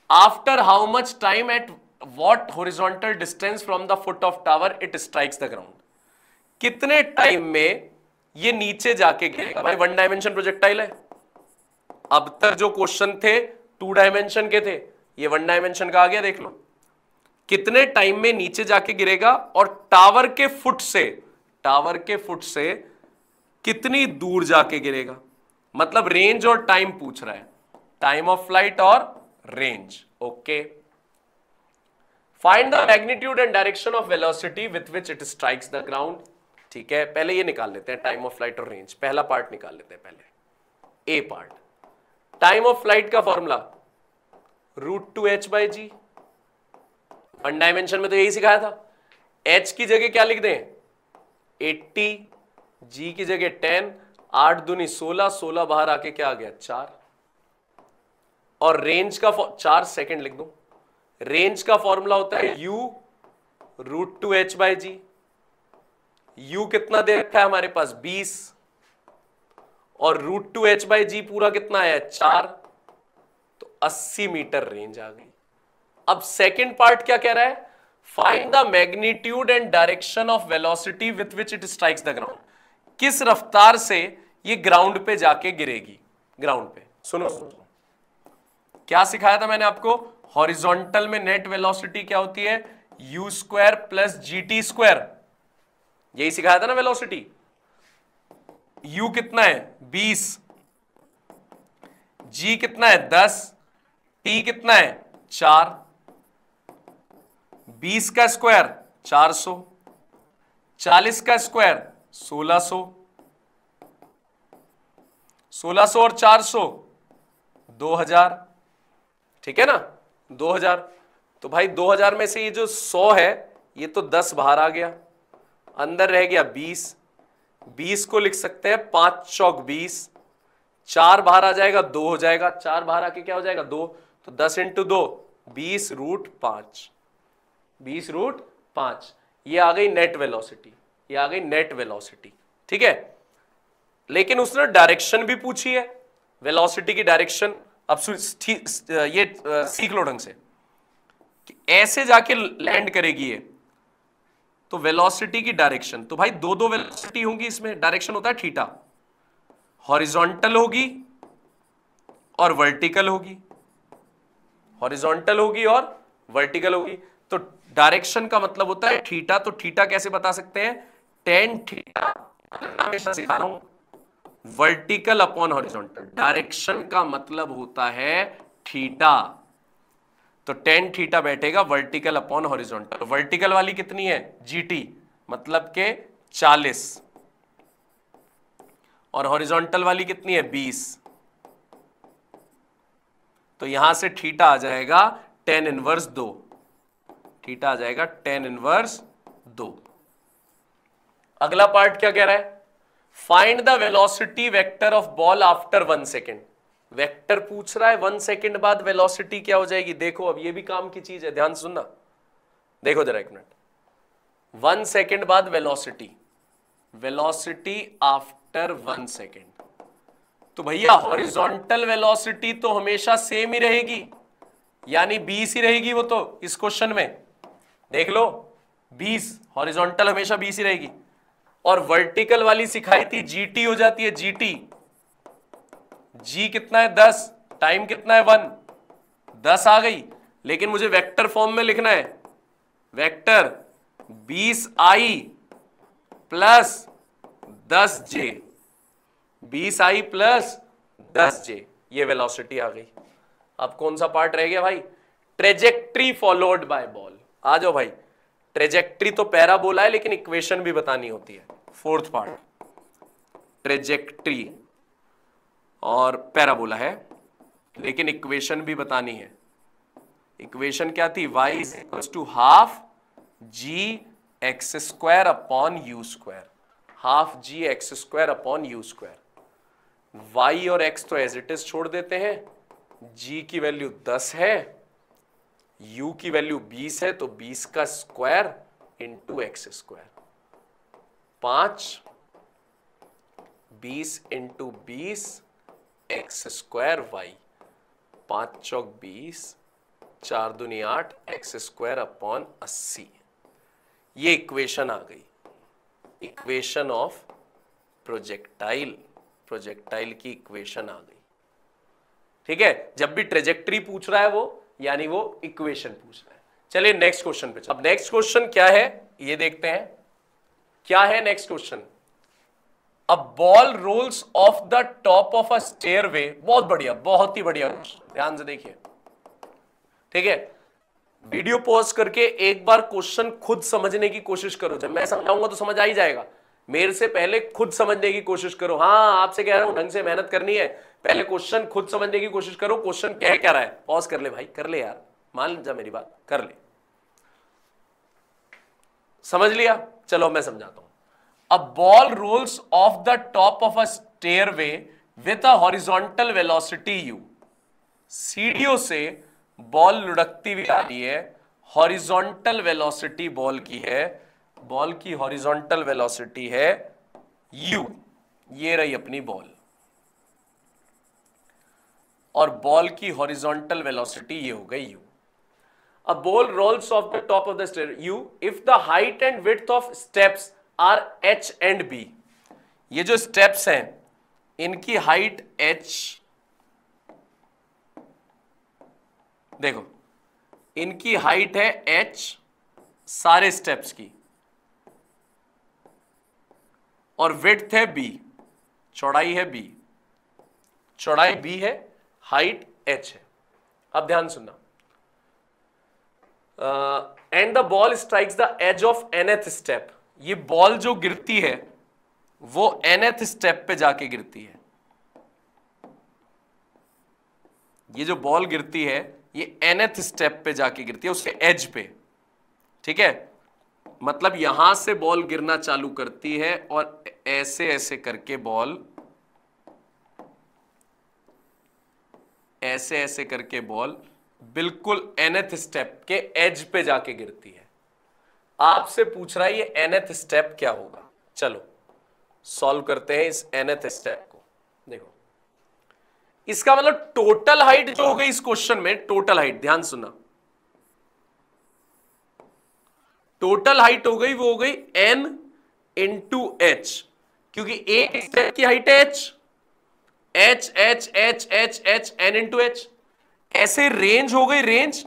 After how much time at what horizontal distance from the foot of tower it strikes the ground. कितने टाइम में ये नीचे जाके गिरेगा। भाई 1 डायमेंशन प्रोजेक्टाइल है, अब तक जो क्वेश्चन थे 2 डायमेंशन के थे, ये 1 डायमेंशन का आ गया। देख लो कितने टाइम में नीचे जाके गिरेगा और टावर के फुट से कितनी दूर जाके गिरेगा, मतलब रेंज और टाइम पूछ रहा है, टाइम ऑफ फ्लाइट और range. Okay, find the magnitude and direction of velocity with which it strikes the ground. ठीक है, पहले ये निकाल लेते हैं, टाइम ऑफ फ्लाइट और रेंज, पहला पार्ट निकाल लेते हैं पहले, ए पार्ट। टाइम ऑफ फ्लाइट का फॉर्मूला √2h/g, 1 डायमेंशन में तो यही सिखाया था। h की जगह क्या लिख दें 80, g की जगह 10, 8 दूनी 16, 16 बाहर आके क्या आ गया 4, और रेंज का 4 सेकंड लिख दो। रेंज का फॉर्मूला होता है u √2h/g। u कितना दे रखा है हमारे पास 20, और √2h/g पूरा कितना है 4, तो 80 मीटर रेंज आ गई। अब सेकंड पार्ट क्या कह रहा है, find the magnitude and direction of velocity with which it strikes the ground. किस रफ्तार से ये ग्राउंड पे जाके गिरेगी, ग्राउंड पे। सुनो क्या सिखाया था मैंने आपको, हॉरिजॉन्टल में नेट वेलोसिटी क्या होती है u square plus GT square, यही सिखाया था ना वेलोसिटी। u कितना है 20, g कितना है 10, t कितना है 4, 20 का स्क्वायर 400, 40 का स्क्वायर 1600, 1600 और 400 2000, ठीक है ना 2000। तो भाई 2000 में से ये जो 100 है ये तो 10 बाहर आ गया, अंदर रह गया 20, 20 को लिख सकते हैं 5 चौक 20, 4 बाहर आ जाएगा 2 हो जाएगा, 4 बाहर आके क्या हो जाएगा 2, तो 10 इंटू 2 20√5, 20√5। ये आ गई नेट वेलोसिटी, ये आ गई नेट वेलोसिटी, ठीक है। लेकिन उसने डायरेक्शन भी पूछी है, वेलोसिटी की डायरेक्शन। अब ये सीख लो ढंग से कि ऐसे जाके लैंड करेगी ये, तो वेलोसिटी की डायरेक्शन, तो भाई दो वेलोसिटी होंगी इसमें, डायरेक्शन होता है थीटा, हॉरिजॉन्टल होगी और वर्टिकल होगी, हॉरिजॉन्टल होगी और वर्टिकल होगी। तो डायरेक्शन का मतलब होता है थीटा, तो थीटा कैसे बता सकते हैं, tan थीटा, हमेशा सिखा रहा हूं, वर्टिकल अपॉन हॉरिजॉन्टल। डायरेक्शन का मतलब होता है थीटा, तो tan थीटा बैठेगा वर्टिकल अपॉन हॉरिजॉन्टल। वर्टिकल वाली कितनी है GT, मतलब के 40, और हॉरिजॉन्टल वाली कितनी है 20, तो यहां से थीटा आ जाएगा tan इनवर्स 2, थीटा आ जाएगा tan इनवर्स 2। अगला पार्ट क्या कह रहा है, find the velocity vector of ball after 1 second. Vector पूछ रहा है, 1 सेकेंड बाद वेलोसिटी क्या हो जाएगी। देखो अब ये भी काम की चीज है, ध्यान सुनना, देखो जरा एक मिनट। 1 सेकेंड बाद वेलोसिटी, वेलोसिटी आफ्टर 1 सेकेंड, तो भैया हॉरिजॉन्टल वेलोसिटी तो हमेशा सेम ही रहेगी, यानी 20 ही रहेगी वो तो इस क्वेश्चन में देख लो 20, हॉरिजॉन्टल हमेशा 20 ही रहेगी। और वर्टिकल वाली सिखाई थी जीटी हो जाती है, जीटी, जी कितना है 10, टाइम कितना है 1, 10 आ गई। लेकिन मुझे वेक्टर फॉर्म में लिखना है, vector 20i plus 10j, 20i plus 10j, ये वेलोसिटी आ गई। अब कौन सा पार्ट रह गया भाई, ट्रेजेक्ट्री फॉलोड बाय बॉल। आ जाओ भाई, ट्रेजेक्ट्री तो पैराबोला है लेकिन इक्वेशन भी बतानी होती है, फोर्थ पार्ट ट्रेजेक्ट्री और पैराबोला है लेकिन इक्वेशन भी बतानी है। इक्वेशन क्या थी, y equals to half g x square upon u square, half g x square upon u square. y और x तो एज इट इज छोड़ देते हैं, g की वैल्यू 10 है, u की वैल्यू 20 है, तो 20 का square into x square, 5, 20 into 20 x square y, 5 चौक 20, 4 दूनी 8 एक्स स्क्वायर अपॉन 80। ये इक्वेशन आ गई, इक्वेशन ऑफ प्रोजेक्टाइल, प्रोजेक्टाइल की इक्वेशन आ गई। ठीक है, जब भी ट्रेजेक्ट्री पूछ रहा है वो, यानी वो इक्वेशन पूछ रहा है। चलिए नेक्स्ट क्वेश्चन पे। अब नेक्स्ट क्वेश्चन क्या है ये देखते हैं, क्या है next question. A ball rolls off the top of a stairway, बहुत बढ़िया, बहुत ही बढ़िया, ध्यान से देखिए। ठीक है, वीडियो पॉज करके एक बार क्वेश्चन खुद समझने की कोशिश करो, जब मैं समझाऊंगा तो समझ आ ही जाएगा, मेरे से पहले खुद समझने की कोशिश करो। हाँ, आपसे कह रहा हूं ढंग से मेहनत करनी है, पहले क्वेश्चन खुद समझने की कोशिश करो, क्वेश्चन क्या रहा है। पॉज कर ले भाई, कर ले यार, मान जा मेरी बात, कर ले। समझ लिया, चलो मैं समझाता हूं। A ball rolls off the top of a stairway with a horizontal velocity u, सीढ़ियों से बॉल लुढ़कती हुई आ रही है, हॉरिजॉन्टल वेलोसिटी बॉल की है, बॉल की हॉरिजॉन्टल वेलोसिटी है u, ये रही अपनी बॉल, और बॉल की हॉरिजॉन्टल वेलोसिटी ये हो गई u। A ball rolls off the top of the stair u if the height and width of steps are h and b। ये जो स्टेप्स हैं इनकी हाइट h, देखो इनकी हाइट है h सारे स्टेप्स की, और विड्थ है b, चौड़ाई है b, चौड़ाई b है, हाइट h है। अब ध्यान सुनना, and the ball strikes the edge of nth step, ये बॉल जो गिरती है वो nth स्टेप पे जाके गिरती है, ये जो बॉल गिरती है ये nth स्टेप पे जाके गिरती है, उसके एज पे। ठीक है, मतलब यहां से बॉल गिरना चालू करती है और ऐसे ऐसे करके बॉल, ऐसे ऐसे करके बॉल बिल्कुल nth स्टेप के एज पे जाके गिरती है। आपसे पूछ रहा है ये nth स्टेप क्या होगा। चलो सॉल्व करते हैं इस nth स्टेप को। देखो इसका मतलब टोटल हाइट जो हो गई इस क्वेश्चन में, टोटल हाइट, ध्यान सुनना, टोटल हाइट हो गई, वो हो गई n इंटू एच, क्योंकि एक स्टेप की हाइट है h, h h h h h n into H. ऐसे रेंज हो गई, रेंज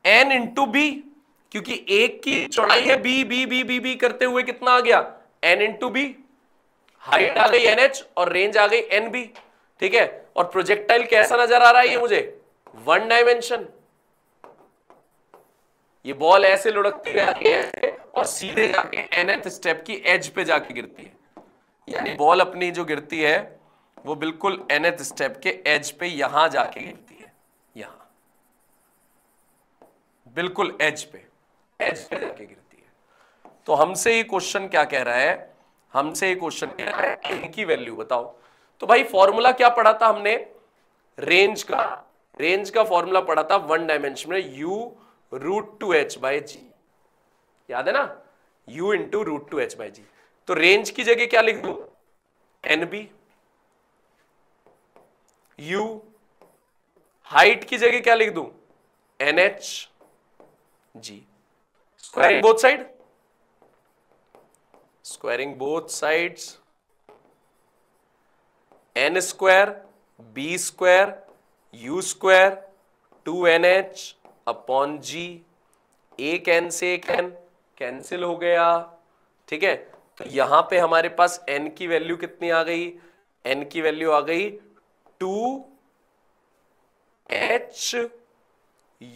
n इंटू बी, क्योंकि एक की चौड़ाई है b b b b b करते हुए कितना आ गया n इंटू बी, हाइट आ गई nh और रेंज आ गई nb। ठीक है, और प्रोजेक्टाइल कैसा नजर आ रहा है ये मुझे, 1 डायमेंशन। ये बॉल ऐसे लुढ़कती है और सीधे जाके nth स्टेप की एज पे जाके गिरती है, यानी बॉल अपनी जो गिरती है वो बिल्कुल nth स्टेप के एज पे यहां जाके गिरती है, यहां बिल्कुल एज पे जाके गिरती है। तो हमसे ये क्वेश्चन क्या कह रहा है, हमसे ये क्वेश्चन कह रहा है n की वैल्यू बताओ। तो भाई फॉर्मूला क्या पढ़ा था हमने, रेंज का, रेंज का फॉर्मूला पढ़ा था 1 डायमेंशन में, u root two h by g, याद है ना, u into root two h by g. तो रेंज की जगह क्या लिख दूं, nb, u, हाइट की जगह क्या लिख दूं, NH G, squaring both side, squaring both sides, n square b square u square 2NH upon G, एक n से एक n कैंसिल हो गया, ठीक है। तो यहां पे हमारे पास n की वैल्यू कितनी आ गई, n की वैल्यू आ गई 2h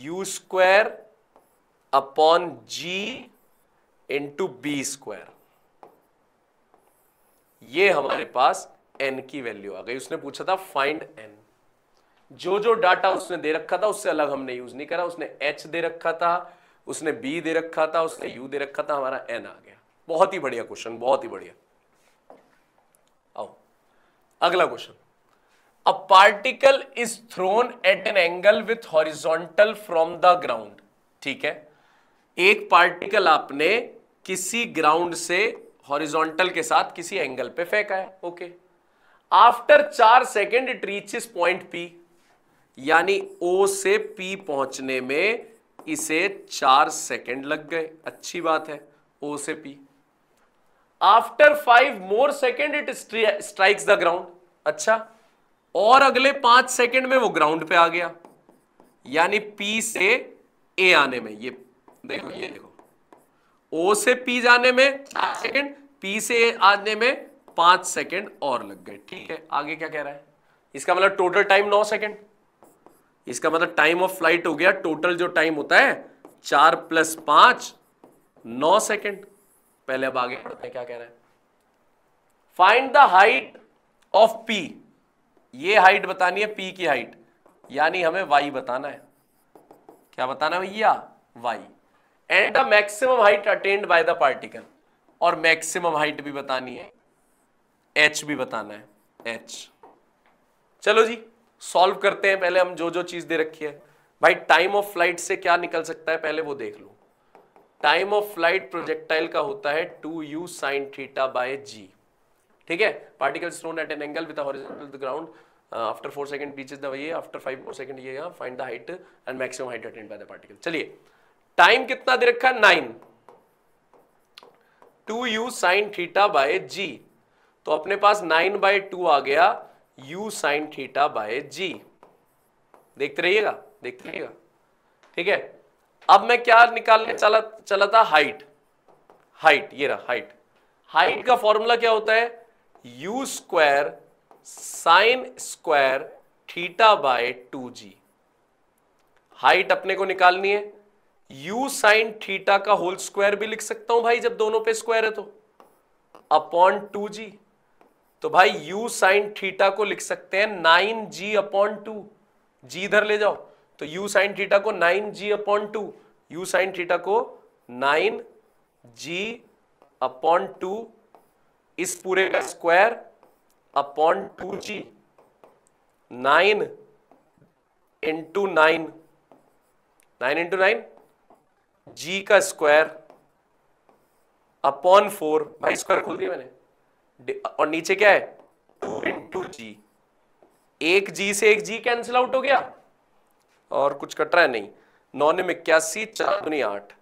u square upon G into b square, ये हमारे पास n की वैल्यू आ गई। उसने पूछा था फाइंड n, जो जो डाटा उसने दे रखा था उससे अलग हमने यूज नहीं करा, उसने h दे रखा था, उसने b दे रखा था, उसने u दे रखा था, हमारा n आ गया। बहुत ही बढ़िया क्वेश्चन, बहुत ही बढ़िया। आओ अगला question, a particle is thrown at an angle with horizontal from the ground, ठीक है। एक पार्टिकल आपने किसी ग्राउंड से हॉरिजॉन्टल के साथ किसी एंगल पे फेंका है, okay. After 4 second it reaches point P, यानी O से P पहुंचने में इसे 4 सेकेंड लग गए, अच्छी बात है, O से P। After 5 more second it strikes the ground, अच्छा, और अगले 5 सेकेंड में वो ग्राउंड पे आ गया, यानी P से A आने में, ये देखो, ये देखो, O से P जाने में 4 सेकेंड, P से A आने में 5 सेकेंड और लग गए, ठीक है। आगे क्या कह रहा है, इसका मतलब टोटल टाइम 9 सेकेंड, इसका मतलब टाइम ऑफ फ्लाइट हो गया, टोटल जो टाइम होता है 4 + 5 9 सेकेंड। पहले अब आगे बढ़ते हैं, क्या कह रहा है, find the height of P, ये हाइट बतानी है P की हाइट, यानी हमें y बताना है, क्या बताना है भैया, y, and the maximum height attained by the particle, और मैक्सिमम हाइट भी बतानी है, h भी बताना है, h। चलो जी सॉल्व करते हैं, पहले हम जो जो चीज दे रखी है। भाई टाइम ऑफ फ्लाइट से क्या निकल सकता है, पहले वो देख लो। टाइम ऑफ फ्लाइट प्रोजेक्टाइल का होता है 2u sin theta by g, ठीक है। Particle thrown at an angle with horizontal to the ground, after 4 second reaches the ये, आफ्टर 5 more सेकंड ये, यहां find the height and maximum height attained by the particle. चलिए time कितना दे रखा है, 9, 2u sin theta by g, तो अपने पास 9/2 आ गया u sin theta by g, देखते रहिएगा, देखते रहिएगा, ठीक है। अब मैं क्या निकालने चला था, हाइट, हाइट, ये रहा हाइट। हाइट का फॉर्मूला क्या होता है, u square sine square theta by 2g। Height अपने को निकालनी है, u साइन थीटा का होल स्क्वायर भी लिख सकता हूं भाई, जब दोनों पे स्क्वायर है तो, अपॉन 2g। तो भाई u साइन थीटा को लिख सकते हैं 9g/2, g इधर ले जाओ, तो u साइन थीटा को 9g/2, u साइन थीटा को 9g/2, इस पूरे का square upon 2g, 9 into 9, 9 into 9, g का स्क्वायर अपॉन 4, भाई स्क्वायर खोल दिया मैंने, और नीचे क्या है 2 इंटू जी, एक जी से एक जी कैंसिल आउट हो गया, और कुछ कट रहा है नहीं, 9 ने 81, 4 दूनी 8,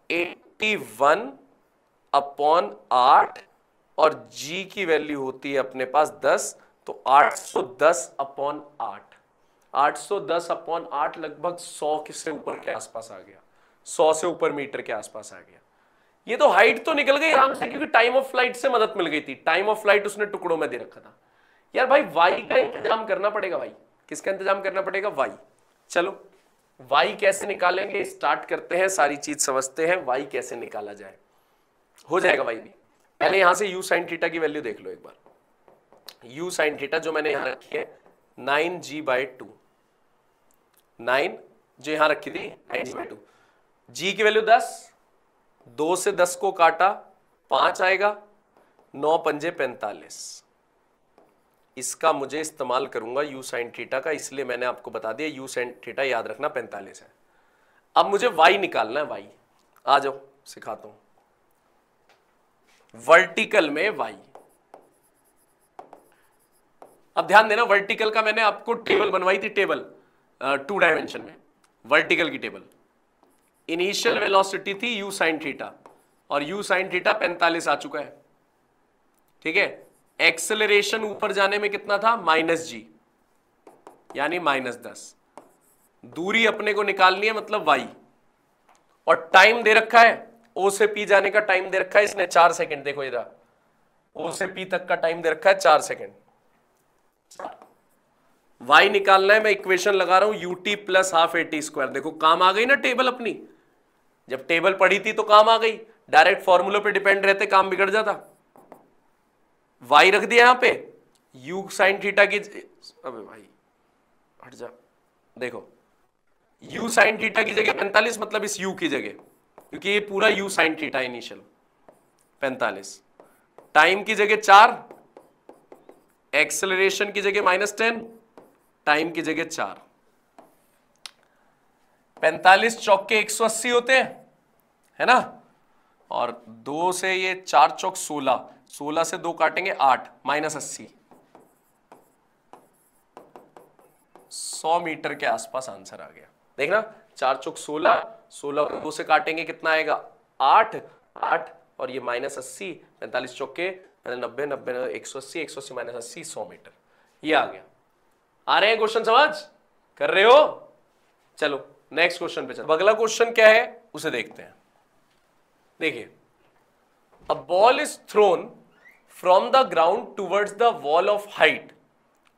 81/8, और जी की वैल्यू होती है अपने पास 10, तो 810/8, 810/8 लगभग 100 से ऊपर के आसपास आ गया, 100 से ऊपर मीटर के आसपास आ गया। ये तो हाइट तो निकल गई आराम से, क्योंकि टाइम ऑफ फ्लाइट से मदद मिल गई थी, टाइम ऑफ फ्लाइट उसने टुकड़ों में दे रखा था। यार भाई वाई का इंतजाम करना पड़ेगा, भाई किसका इंतजाम करना पड़ेगा, वाई। चलो वाई कैसे निकालेंगे, स्टार्ट करते हैं, सारी चीज समझते हैं, वाई कैसे निकाला जाए, हो जाएगा वाई भी। पहले यहां से यू साइन थीटा की वैल्यू देख लो एक बार, यू साइन थीटा जो मैंने यहां रखी है 9g/2, 9 जो यहां रखी थी 9g/2, जी की वैल्यू 10, 2 से 10 को काटा 5 आएगा, 9 पंजे 45, इसका मुझे इस्तेमाल करूंगा यू साइन थीटा का, इसलिए मैंने आपको बता दिया यू साइन थीटा याद रखना 45 है। अब मुझे वाई निकालना है, वाई आ जाओ सिखाता हूं। वर्टिकल में वाई, अब ध्यान देना, वर्टिकल का मैंने आपको टेबल बनवाई थी, टेबल 2 डायमेंशन में, वर्टिकल की टेबल। इनिशियल वेलोसिटी थी u sin थीटा, और u sin थीटा 45 आ चुका है, ठीक है। एक्सेलरेशन ऊपर जाने में कितना था, -g, यानी -10। दूरी अपने को निकालनी है, मतलब y, और टाइम दे रखा है, o से p जाने का टाइम दे रखा है इसने 4 सेकंड। देखो इधर o से p तक का टाइम दे रखा है 4 सेकंड। y निकालना है, मैं इक्वेशन लगा रहा हूं ut plus half at square. देखो काम आ गई ना टेबल अपनी, जब टेबल पढ़ी थी तो काम आ गई, डायरेक्ट फॉर्मूले पे डिपेंड रहते काम बिगड़ जाता। y रख दिया यहां पे, u sin थीटा की, अबे भाई हट जा, देखो u sin थीटा की जगह 45, मतलब इस u की जगह, क्योंकि ये पूरा u sin theta initial 45, time की जगह 4, एक्सेलरेशन की जगह -10, टाइम की जगह 4। 45 चौक के 180 होते हैं, है ना, और 2 से ये 4 चौक 16, 16 से 2 काटेंगे 8, -80, 100 मीटर के आसपास आंसर आ गया। देखना 4 चौक 16, 16 को 2 से काटेंगे कितना आएगा, 8, 8, और ये -80, 45 चौक के 90, 90, 180, 180 -80, 100 मीटर। ये आ गया। आ रहे हैं क्वेश्चन, समझ कर रहे हो? चलो नेक्स्ट क्वेश्चन पे चलो। अगला क्वेश्चन क्या है उसे देखते हैं। देखिए, अ ball is throne from the ground towards the wall of height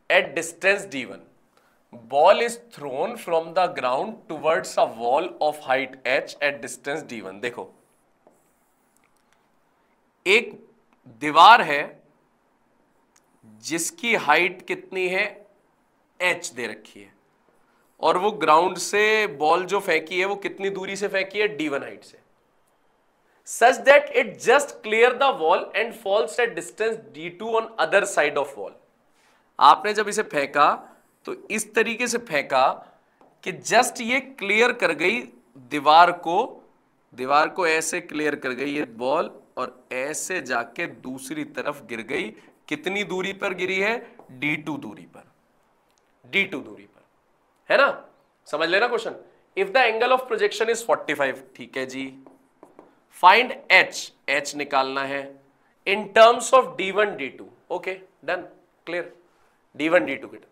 at distance d1। Ball is throne from the ground towards a wall of height h at distance d1। देखो, एक दीवार है जिसकी हाइट कितनी है, h दे रखी है, और वो ग्राउंड से बॉल जो फेंकी है वो कितनी दूरी से फेंकी है, d1 हाइट से, such that it just clear the wall and falls at distance d2 on other side of wall. आपने जब इसे फेंका तो इस तरीके से फेंका कि जस्ट ये क्लियर कर गई दीवार को ऐसे क्लियर कर गई ये बॉल, और ऐसे जाके दूसरी तरफ गिर गई। कितनी दूरी पर गिरी है, d2 दूरी पर, d2 दूरी पर, है ना। समझ लेना question. If the angle of projection is 45, ठीक है जी। फाइंड h निकालना है in terms of d1 d2। Okay done, clear. d1 d2 के टर्म्स।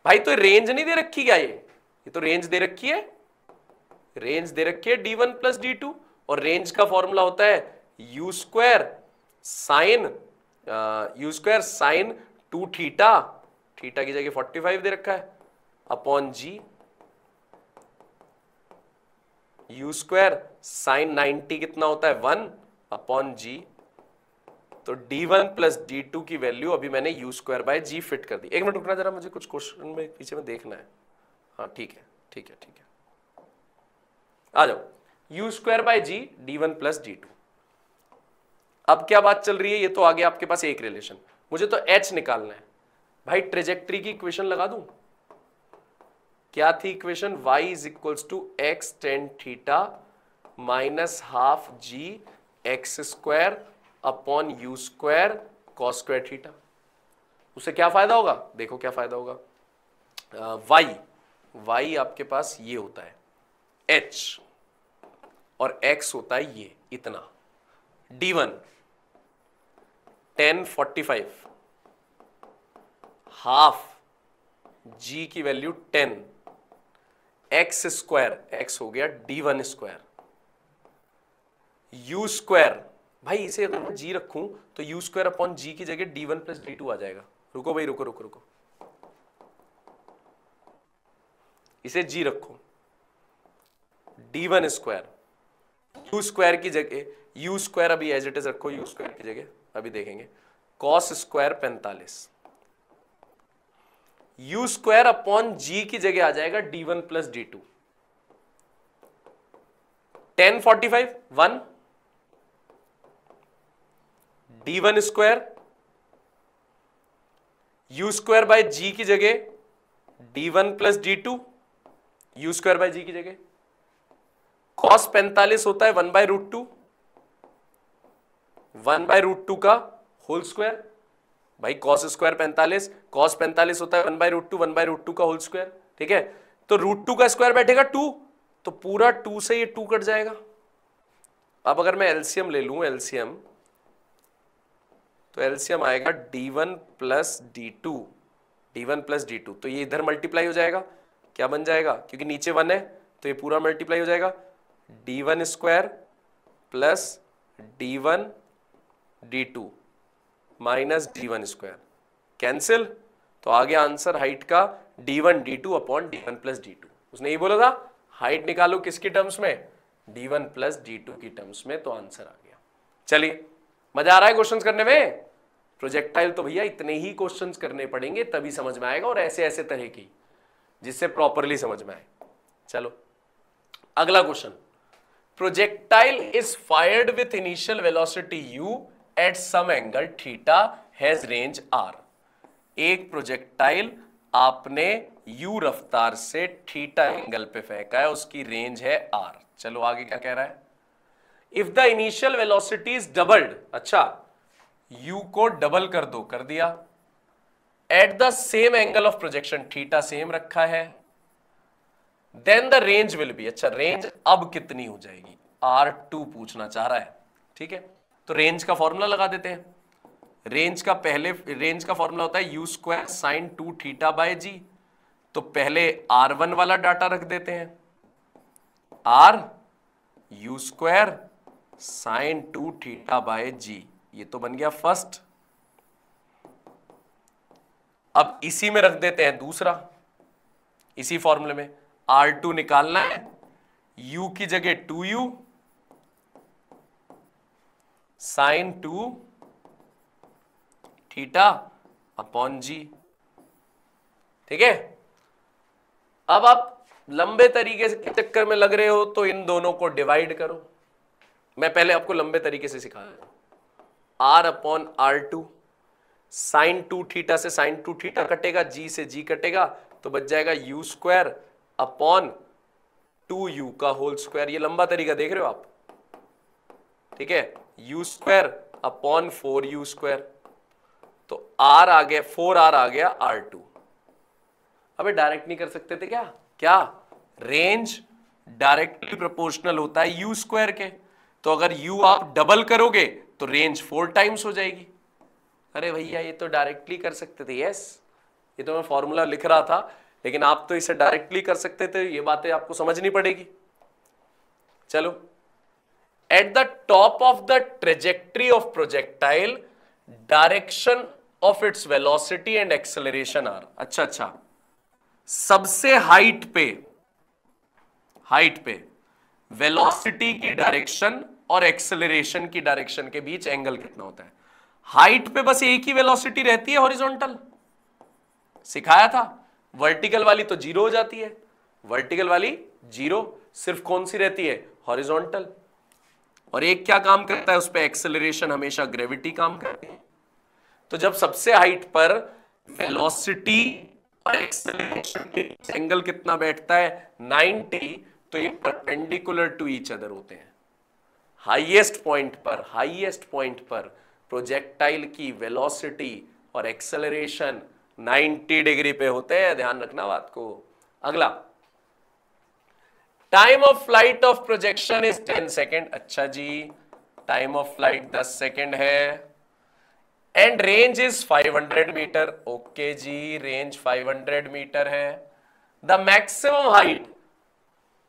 भाई तो रेंज नहीं दे रखी क्या, ये तो रेंज दे रखी है, रेंज दे रखी है d1 प्लस d2, और रेंज का फॉर्मूला होता है u square sine 2 theta, theta की जगह 45 दे रखा है, upon g, u square sign 90 कितना होता है 1, अपॉन g। तो d1 प्लस d2 की वैल्यू अभी मैंने u square by g fit कर दी। एक मिनट रुकना जरा, मुझे कुछ क्वेश्चन में पीछे में देखना है। हाँ ठीक है, आ जाओ। u square by g, d1 plus d2। अब क्या बात चल रही है, ये तो आगे आपके पास एक रिलेशन, मुझे तो h निकालना है। भाई ट्रेजेक्ट्री की इक्वेशन लगा दूं, क्या थी equation, y is equals to x tan theta minus half g x square upon u square cos square theta. उससे क्या फायदा होगा, देखो क्या फायदा होगा, y आपके पास ये होता है h, और x होता है ये इतना, d1 1045 हाफ g की वैल्यू 10, एक्स स्क्वायर, x हो गया d1 स्क्वायर, u स्क्वायर, भाई इसे अगर मैं g रखूं तो u स्क्वायर अपॉन g की जगह d1 प्लस d2 आ जाएगा। रुको भाई, रुको, इसे g रखो, d1 स्क्वायर, u स्क्वायर की जगह u स्क्वायर अभी एज इट इज रखो, u स्क्वायर की जगह अभी देखेंगे, cos square 45, u square upon g की जगह आ जाएगा d1 plus d2, 1045 1, d1 square, u square by g की जगह d1 plus d2, u square by g की जगह, cos 45 होता है 1 by root two, 1 by root two का होल स्क्वायर, भाई कॉस स्क्वायर 45, कॉस 45 होता है 1/√2, 1/√2 का होल स्क्वायर, ठीक है। तो √2 का स्क्वायर बैठेगा 2, तो पूरा 2 से ये 2 कट जाएगा। अब अगर मैं एलसीएम ले लूं, एलसीएम, तो एलसीएम आएगा d1 plus d2, d1 plus d2, तो ये इधर मल्टीप्लाई हो जाएगा, क्या बन जाएगा, क्योंकि नीचे 1 है तो ये पूरा मल्टीप्लाई हो जाएगा, d1 square plus d1 d2 minus d1 square, cancel, तो आ गया आंसर हाइट का d1 d2 upon d1 plus d2। उसने ये बोला था हाइट निकालो किसकी टर्म्स में, d1 प्लस d2 की टर्म्स में, तो आंसर आ गया। चलिए, मजा आ रहा है क्वेश्चंस करने में? प्रोजेक्टाइल तो भैया इतने ही क्वेश्चंस करने पड़ेंगे तभी समझ में आएगा, और ऐसे ऐसे तरह की जिससे प्रॉपरली समझ में आए। चलो अगला question, projectile is fired with initial velocity u at some angle theta has range r। एक प्रोजेक्टाइल आपने u रफ्तार से थीटा एंगल पे फेंका है, उसकी रेंज है r। चलो आगे क्या कह रहा है, if the initial velocity is doubled, अच्छा u को डबल कर दो, कर दिया, at the same angle of projection, theta same रखा है, then the range will be, अच्छा रेंज अब कितनी हो जाएगी, r2 पूछना चाह रहा है, ठीक है। तो रेंज का फॉर्मूला लगा देते हैं। रेंज का फॉर्मूला होता है u square sine 2 theta by g. तो पहले r1 वाला डाटा रख देते हैं, r u square sine 2 theta by g, ये तो बन गया फर्स्ट। अब इसी में रख देते हैं दूसरा, इसी फॉर्मूले में r2 निकालना है, u की जगह 2u साइन 2 थीटा अपॉन जी, ठीक है। अब आप लंबे तरीके के चक्कर में लग रहे हो तो इन दोनों को डिवाइड करो। मैं पहले आपको लंबे तरीके से सिखा रहा हूं, r upon r2, sine 2 theta से साइन 2 थीटा कटेगा, g से g कटेगा, तो बच जाएगा u स्क्वायर अपॉन 2u का होल स्क्वायर। ये लंबा तरीका देख रहे हो आप, ठीक है, u square upon 4u square, तो r आ गया 4r आ गया r2। अबे डायरेक्ट नहीं कर सकते थे क्या? क्या रेंज डायरेक्टली प्रोपोर्शनल होता है u स्क्वायर के, तो अगर u आप डबल करोगे तो रेंज 4 टाइम्स हो जाएगी। अरे भैया ये तो डायरेक्टली कर सकते थे, यस, ये तो मैं फॉर्मूला लिख रहा था, लेकिन आप तो इसे डायरेक्टली कर सकते थे, ये बातें आपको समझनी पड़ेगी। चलो, at the top of the trajectory of projectile direction of its velocity and acceleration are, अच्छा, सबसे हाइट पे वेलोसिटी की डायरेक्शन और एक्सेलरेशन की डायरेक्शन के बीच एंगल कितना होता है? हाइट पे बस एक ही वेलोसिटी रहती है हॉरिजॉन्टल, सिखाया था। वर्टिकल वाली तो 0 हो जाती है, वर्टिकल वाली 0, सिर्फ कौन सी रहती है? हॉरिजॉन्टल। और एक क्या काम करता है उस पे? एक्सेलरेशन, हमेशा ग्रेविटी काम करती है। तो जब सबसे हाइट पर वेलोसिटी और एक्सेलरेशन के एंगल कितना बैठता है? 90, तो ये परपेंडिकुलर टू ईच अदर होते हैं। हाईएस्ट पॉइंट पर प्रोजेक्टाइल की वेलोसिटी और एक्सेलरेशन 90 डिग्री पे होते हैं, ध्यान रखना बात को। अगला, time of flight of projection is 10 second, अच्छा जी, टाइम ऑफ फ्लाइट 10 सेकेंड है, and range is 500 metre, okay जी, रेंज 500 मीटर है। The maximum height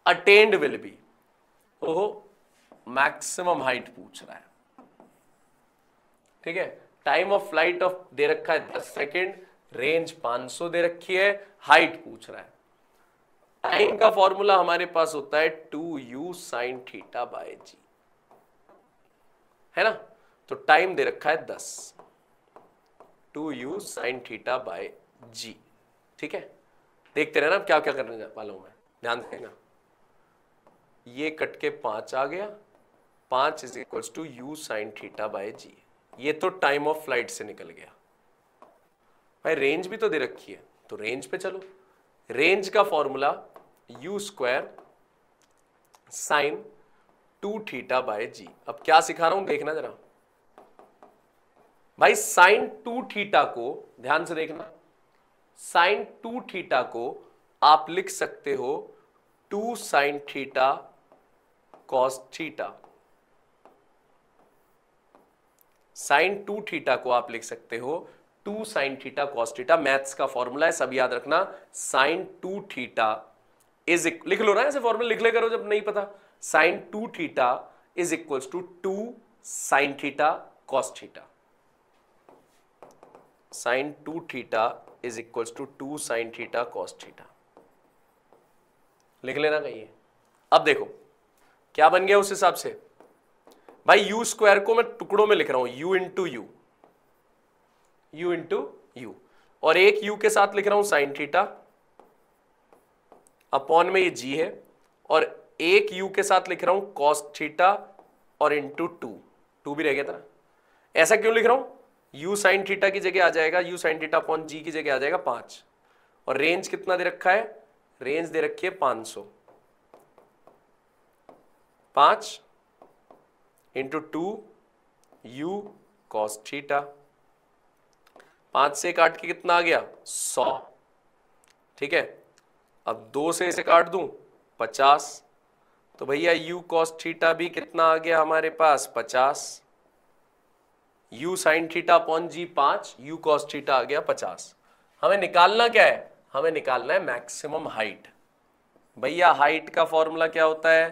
attained will be, ओहो, मैक्सिमम हाइट पूछ रहा है, ठीक है। टाइम ऑफ फ्लाइट ऑफ दे रखा है 10 सेकेंड, रेंज 500 दे रखी है, हाइट पूछ रहा है। टाइम का फॉर्मूला हमारे पास होता है 2u साइन थीटा बाय जी, है ना। तो टाइम दे रखा है 10, 2u साइन थीटा बाय जी, ठीक है। देखते रहना क्या क्या करने वाला हूं मैं, ध्यान देना। ये कट के 5 आ गया, 5 is equals to u sine theta by g, ये तो टाइम ऑफ फ्लाइट से निकल गया। भाई रेंज भी तो दे रखी है, तो रेंज पे चलो। रेंज का formula u square sine 2 theta by g. अब क्या सिखा रहा हूं देखना जरा, भाई साइन 2 थीटा को, ध्यान से देखना, साइन 2 थीटा को आप लिख सकते हो 2 sine theta cos theta. Sine 2 theta को आप लिख सकते हो 2 sine theta cos theta. Maths का फॉर्मूला है, सब याद रखना। साइन 2 थीटा इज, लिख लो ना ऐसे, फॉर्मूला लिख ले करो जब नहीं पता। Sine 2 theta is equals to 2 sine theta cos theta. Sine 2 theta is equals to 2 sine theta cos theta. लिख लेना कहीं। अब देखो क्या बन गया उस हिसाब से। भाई यू स्क्वायर को मैं टुकड़ों में लिख रहा हूं, you into you, you into you, और एक यू के साथ लिख रहा हूं साइन थीटा, अपॉन में ये जी है, और एक यू के साथ लिख रहा हूं कॉस थीटा, और इंटू 2 भी रह गया था। ऐसा क्यों लिख रहा हूं, यू साइन थीटा की जगह आ जाएगा, यू साइन थीटा अपॉन जी की जगह आ जाएगा 5, और रेंज कितना दे रखा है, रेंज दे रखी है 500, 5 इंटू 2 यू कॉस थीटा। 5 से काट के कितना आ गया 100, ठीक है। अब 2 से इसे काट दूं 50, तो भैया यू कॉस थीटा भी कितना आ गया हमारे पास 50, u sine theta upon g 5, u cos theta आ गया 50। हमें निकालना क्या है, हमें निकालना है मैक्सिमम हाइट। भैया हाइट का फॉर्मूला क्या होता है,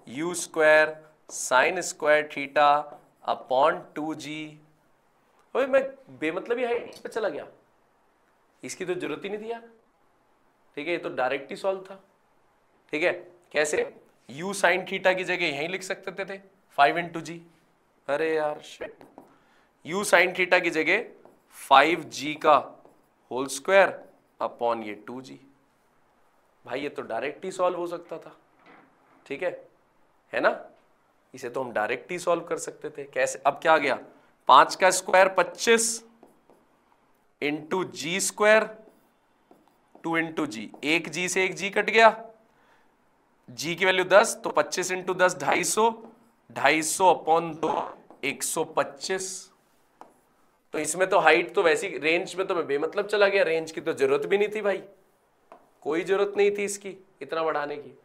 u square sine square theta upon 2g। भाई मैं बेमतलब ही हाइट पे चला गया, इसकी तो जरूरत ही नहीं थी यार, ठीक है, ये तो डायरेक्ट ही सॉल्व था, ठीक है। कैसे, u साइन थीटा की जगह यहीं लिख सकते थे 5 इंटू जी, अरे यार शिट, u साइन थीटा की जगह 5g का होल स्क्वायर अपॉन ये 2g। भाई ये तो डायरेक्ट ही सॉल्व हो सकता था, ठीक है ना, इसे तो हम डायरेक्ट ही सॉल्व कर सकते थे। कैसे, अब क्या आ गया, 5 का स्क्वायर 25 इंटू जी स्क्वायर 2 इंटू जी, एक जी से एक जी कट गया, जी की वैल्यू 10, तो 25 इंटू 10 250, 250 अपॉन 2 125। तो इसमें तो हाइट तो वैसी, रेंज में तो मैं बेमतलब चला गया, रेंज की तो जरूरत भी नहीं थी भाई, कोई जरूरत नहीं थी इसकी इतना बढ़ाने की।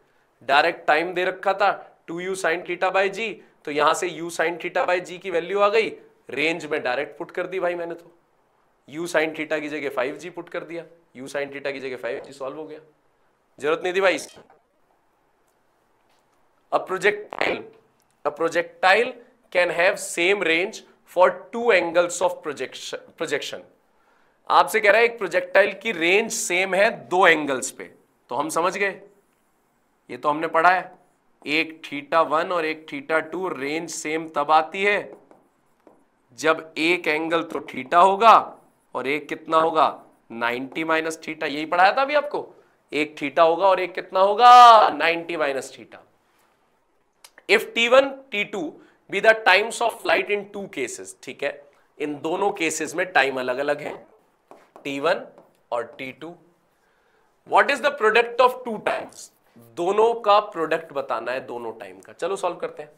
डायरेक्ट टाइम दे रखा था 2u sine theta by g, तो यहां से u साइन थीटा बाई जी की वैल्यू आ गई, रेंज में डायरेक्ट पुट कर दी भाई मैंने, तो u साइन थीटा की जगह 5g पुट कर दिया, u साइन थीटा की जगह 5g सॉल्व हो गया, जरूरत नहीं थी भाई इसकी। A projectile can have same range for 2 angles of projection। आपसे कह रहा है एक प्रोजेक्टाइल की रेंज सेम है 2 एंगल्स पे, तो हम समझ गए, ये तो हमने पढ़ा है, एक θ1 और एक θ2 रेंज सेम तब आती है जब एक एंगल तो थीटा होगा और एक कितना होगा 90 माइनस थीटा, यही पढ़ाया था अभी आपको, एक थीटा होगा और एक कितना होगा 90 minus theta. If T1 T2 be the times of flight in 2 cases, ठीक है, इन दोनों केसेस में टाइम अलग अलग है, T1 और T2। What is the product of 2 times, दोनों का प्रोडक्ट बताना है दोनों टाइम का। चलो सॉल्व करते हैं।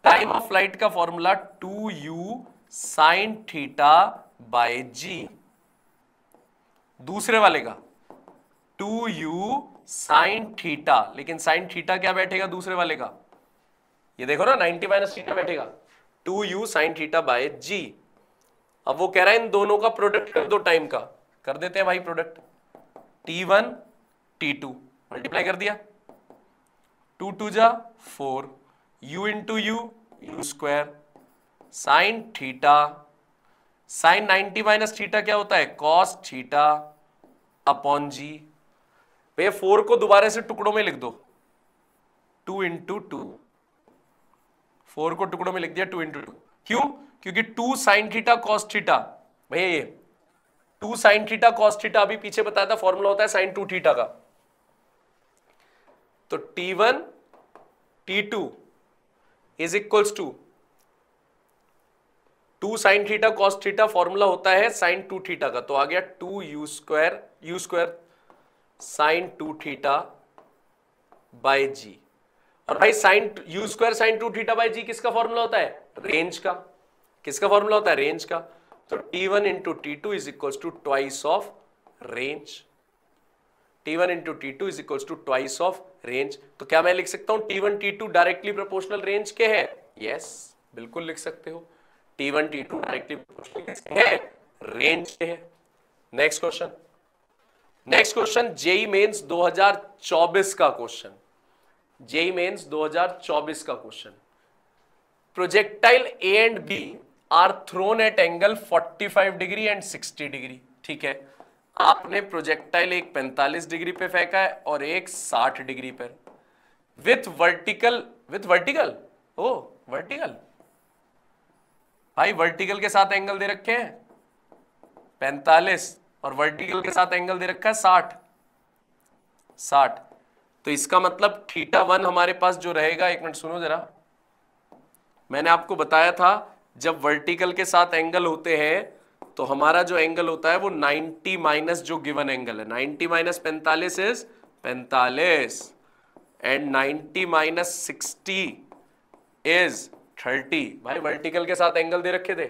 टाइम ऑफ फ्लाइट का formula 2u sine theta by g, दूसरे वाले का 2u साइन थीटा, लेकिन साइन थीटा क्या बैठेगा दूसरे वाले का, ये देखो ना 90 माइनस थीटा बैठेगा, 2u sine theta by g. अब वो कह रहा है इन दोनों का प्रोडक्ट कर दो टाइम का, कर देते हैं भाई प्रोडक्ट, T1 T2 मल्टीप्लाई कर दिया, 2 2 जा 4, u into u square sine theta, sine 90 minus theta क्या होता है कॉस थीटा अपॉन जी। भैया 4 को दोबारा से टुकड़ों में लिख दो, 2 इंटू 2, 4 को टुकड़ों में लिख दिया 2 इंटू 2, क्यों, क्योंकि 2 साइन थीटा कॉस थीटा, भैया ये 2 साइन थीटा कॉस थीटा अभी पीछे बताया था फॉर्मूला होता है साइन 2 थीटा का, तो T1 T2 is equals to 2 sine theta cos theta, formula होता है साइन 2 थीटा का, तो आ गया 2u square sine 2 theta by g. और भाई sine u square sine 2 theta by g किसका फॉर्मूला होता है, रेंज का, किसका फॉर्मूला होता है, रेंज का। तो T1 into T2 is equal to twice of range. T1 into T2 is equal to twice of range. तो क्या मैं लिख सकता हूं T1 T2 directly proportional range के है? यस, बिल्कुल लिख सकते हो। T1 T2 डायरेक्टली प्रोपोर्शनल है, रेंज के है। Next question, next question JEE Mains 2024 का क्वेश्चन, जेई मेंस 2024 का क्वेश्चन। Projectile A and B are thrown at angle 45 degree and 60 degree. ठीक है, आपने प्रोजेक्टाइल एक 45 डिग्री पे फेंका है और एक 60 डिग्री पर, विथ वर्टिकल ओ वर्टिकल, भाई वर्टिकल के साथ एंगल दे रखे हैं 45 और वर्टिकल के साथ एंगल दे रखा है 60। तो इसका मतलब θ1 हमारे पास जो रहेगा, एक मिनट सुनो जरा, मैंने आपको बताया था जब वर्टिकल के साथ एंगल होते हैं तो हमारा जो एंगल होता है वो 90 माइनस जो गिवन एंगल है, 90 minus 45 is 45 and 90 minus 60 is 30। भाई वर्टिकल के साथ एंगल दे रखे थे।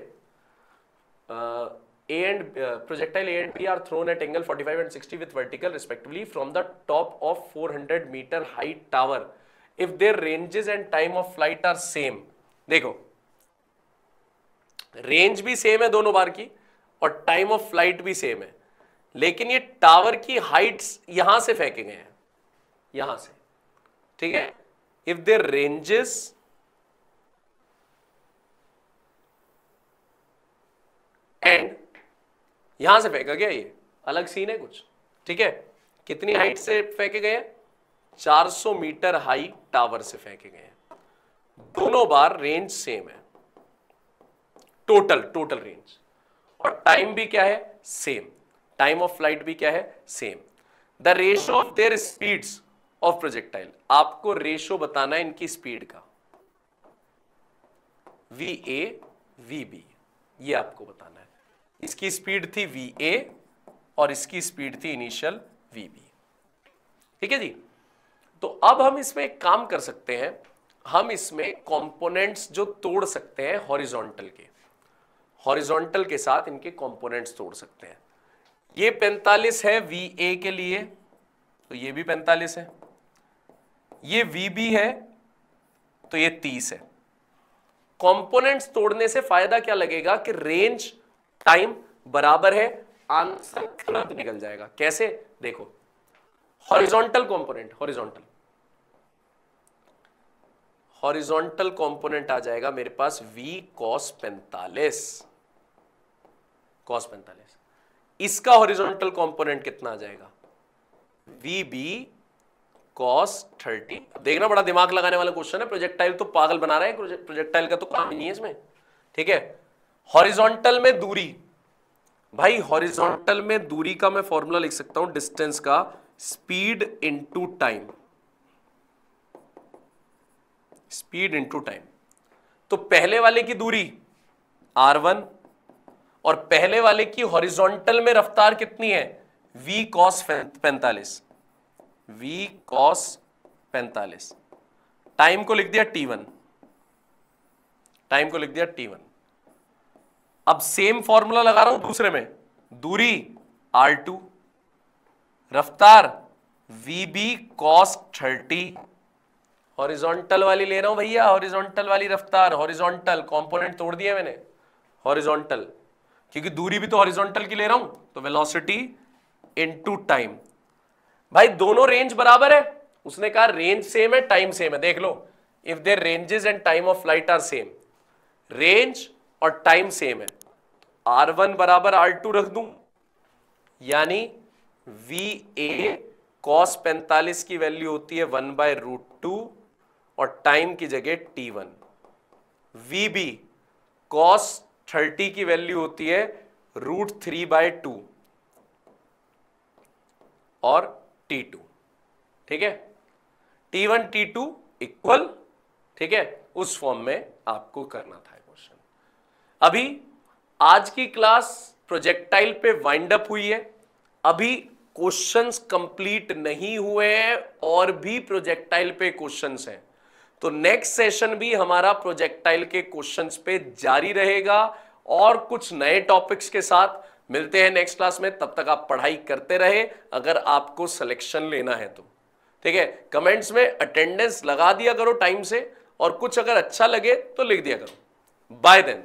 projectile A and B are thrown at angle 45 and 60 with vertical respectively from the top of 400 meter height tower if their ranges and time of flight are same। देखो range भी same है दोनों बार की और time of flight भी same है, लेकिन ये टावर की हाइट्स यहां से फेंके गए हैं, यहां से। ठीक है, इफ देयर रेंजेस एंड यहां से फेंका गया, ये अलग सीन है कुछ। ठीक है, कितनी हाइट से फेंके गए हैं? 400 मीटर हाई टावर से फेंके गए हैं। दोनों बार रेंज सेम है, टोटल रेंज, और टाइम भी क्या है? सेम। टाइम ऑफ फ्लाइट भी क्या है? Same. The ratio of their speeds of projectile, आपको रेशो बताना है इनकी स्पीड का, VA VB, ये आपको बताना है। इसकी स्पीड थी VA और इसकी स्पीड थी इनिशियल VB। ठीक है जी, तो अब हम इसमें एक काम कर सकते हैं, हम इसमें कंपोनेंट्स जो तोड़ सकते हैं हॉरिजॉन्टल के, हॉरिजॉन्टल के साथ इनके कंपोनेंट्स तोड़ सकते हैं। ये 45 है VA के लिए, तो ये भी 45 है। ये VB है तो ये 30 है। कंपोनेंट्स तोड़ने से फायदा क्या लगेगा कि रेंज टाइम बराबर है, आंसर तुरंत निकल जाएगा। कैसे? देखो, हॉरिजॉन्टल कंपोनेंट, हॉरिजॉन्टल कंपोनेंट आ जाएगा मेरे पास V cos 45, cos 45। इसका हॉरिजॉन्टल कंपोनेंट कितना आ जाएगा? VB cos 30। देखना, बड़ा दिमाग लगाने वाला क्वेश्चन है, प्रोजेक्टाइल तो पागल बना रहे हैं, प्रोजेक्टाइल का तो काम ही नहीं है इसमें। ठीक है, हॉरिजॉन्टल में दूरी, भाई हॉरिजॉन्टल में दूरी का मैं फॉर्मूला लिख सकता हूं, डिस्टेंस का speed into time, speed into time. तो पहले वाले की दूरी R1 और पहले वाले की हॉरिजॉन्टल में रफ्तार कितनी है? V cos 45, V cos 45। Time को लिख दिया T1, टाइम को लिख दिया T1। अब सेम फॉर्मूला लगा रहा हूं दूसरे में, दूरी R2, रफ्तार VB cos 30। हॉरिजॉन्टल वाली ले रहा हूं भैया, हॉरिजॉन्टल वाली रफ्तार, हॉरिजॉन्टल कंपोनेंट तोड़ दिया मैंने, हॉरिजॉन्टल, क्योंकि दूरी भी तो हॉरिजॉन्टल की ले रहा हूं, तो वेलोसिटी इनटू टाइम। भाई दोनों रेंज बराबर है, उसने कहा रेंज सेम है, टाइम सेम है। देख लो, if their ranges and time of flight are same, range और टाइम सेम है, R1 बराबर R2 रख दूं, यानी VA cos 45 की वैल्यू होती है 1/√2 और टाइम की जगह T1। VB cos 30 की वैल्यू होती है √3/2 और T2। ठीक है, T1 T2 इक्वल, ठीक है, उस फॉर्म में आपको करना था क्वेश्चन। अभी आज की क्लास प्रोजेक्टाइल पे वाइंड अप हुई है, अभी क्वेश्चंस कंप्लीट नहीं हुए हैं और भी प्रोजेक्टाइल पे क्वेश्चंस हैं। तो नेक्स्ट सेशन भी हमारा प्रोजेक्टाइल के क्वेश्चंस पे जारी रहेगा और कुछ नए टॉपिक्स के साथ मिलते हैं नेक्स्ट क्लास में। तब तक आप पढ़ाई करते रहे अगर आपको सिलेक्शन लेना है तो, ठीक है। कमेंट्स में अटेंडेंस लगा दिया करो टाइम से, और कुछ अगर अच्छा लगे तो लिख दिया करो। Bye then.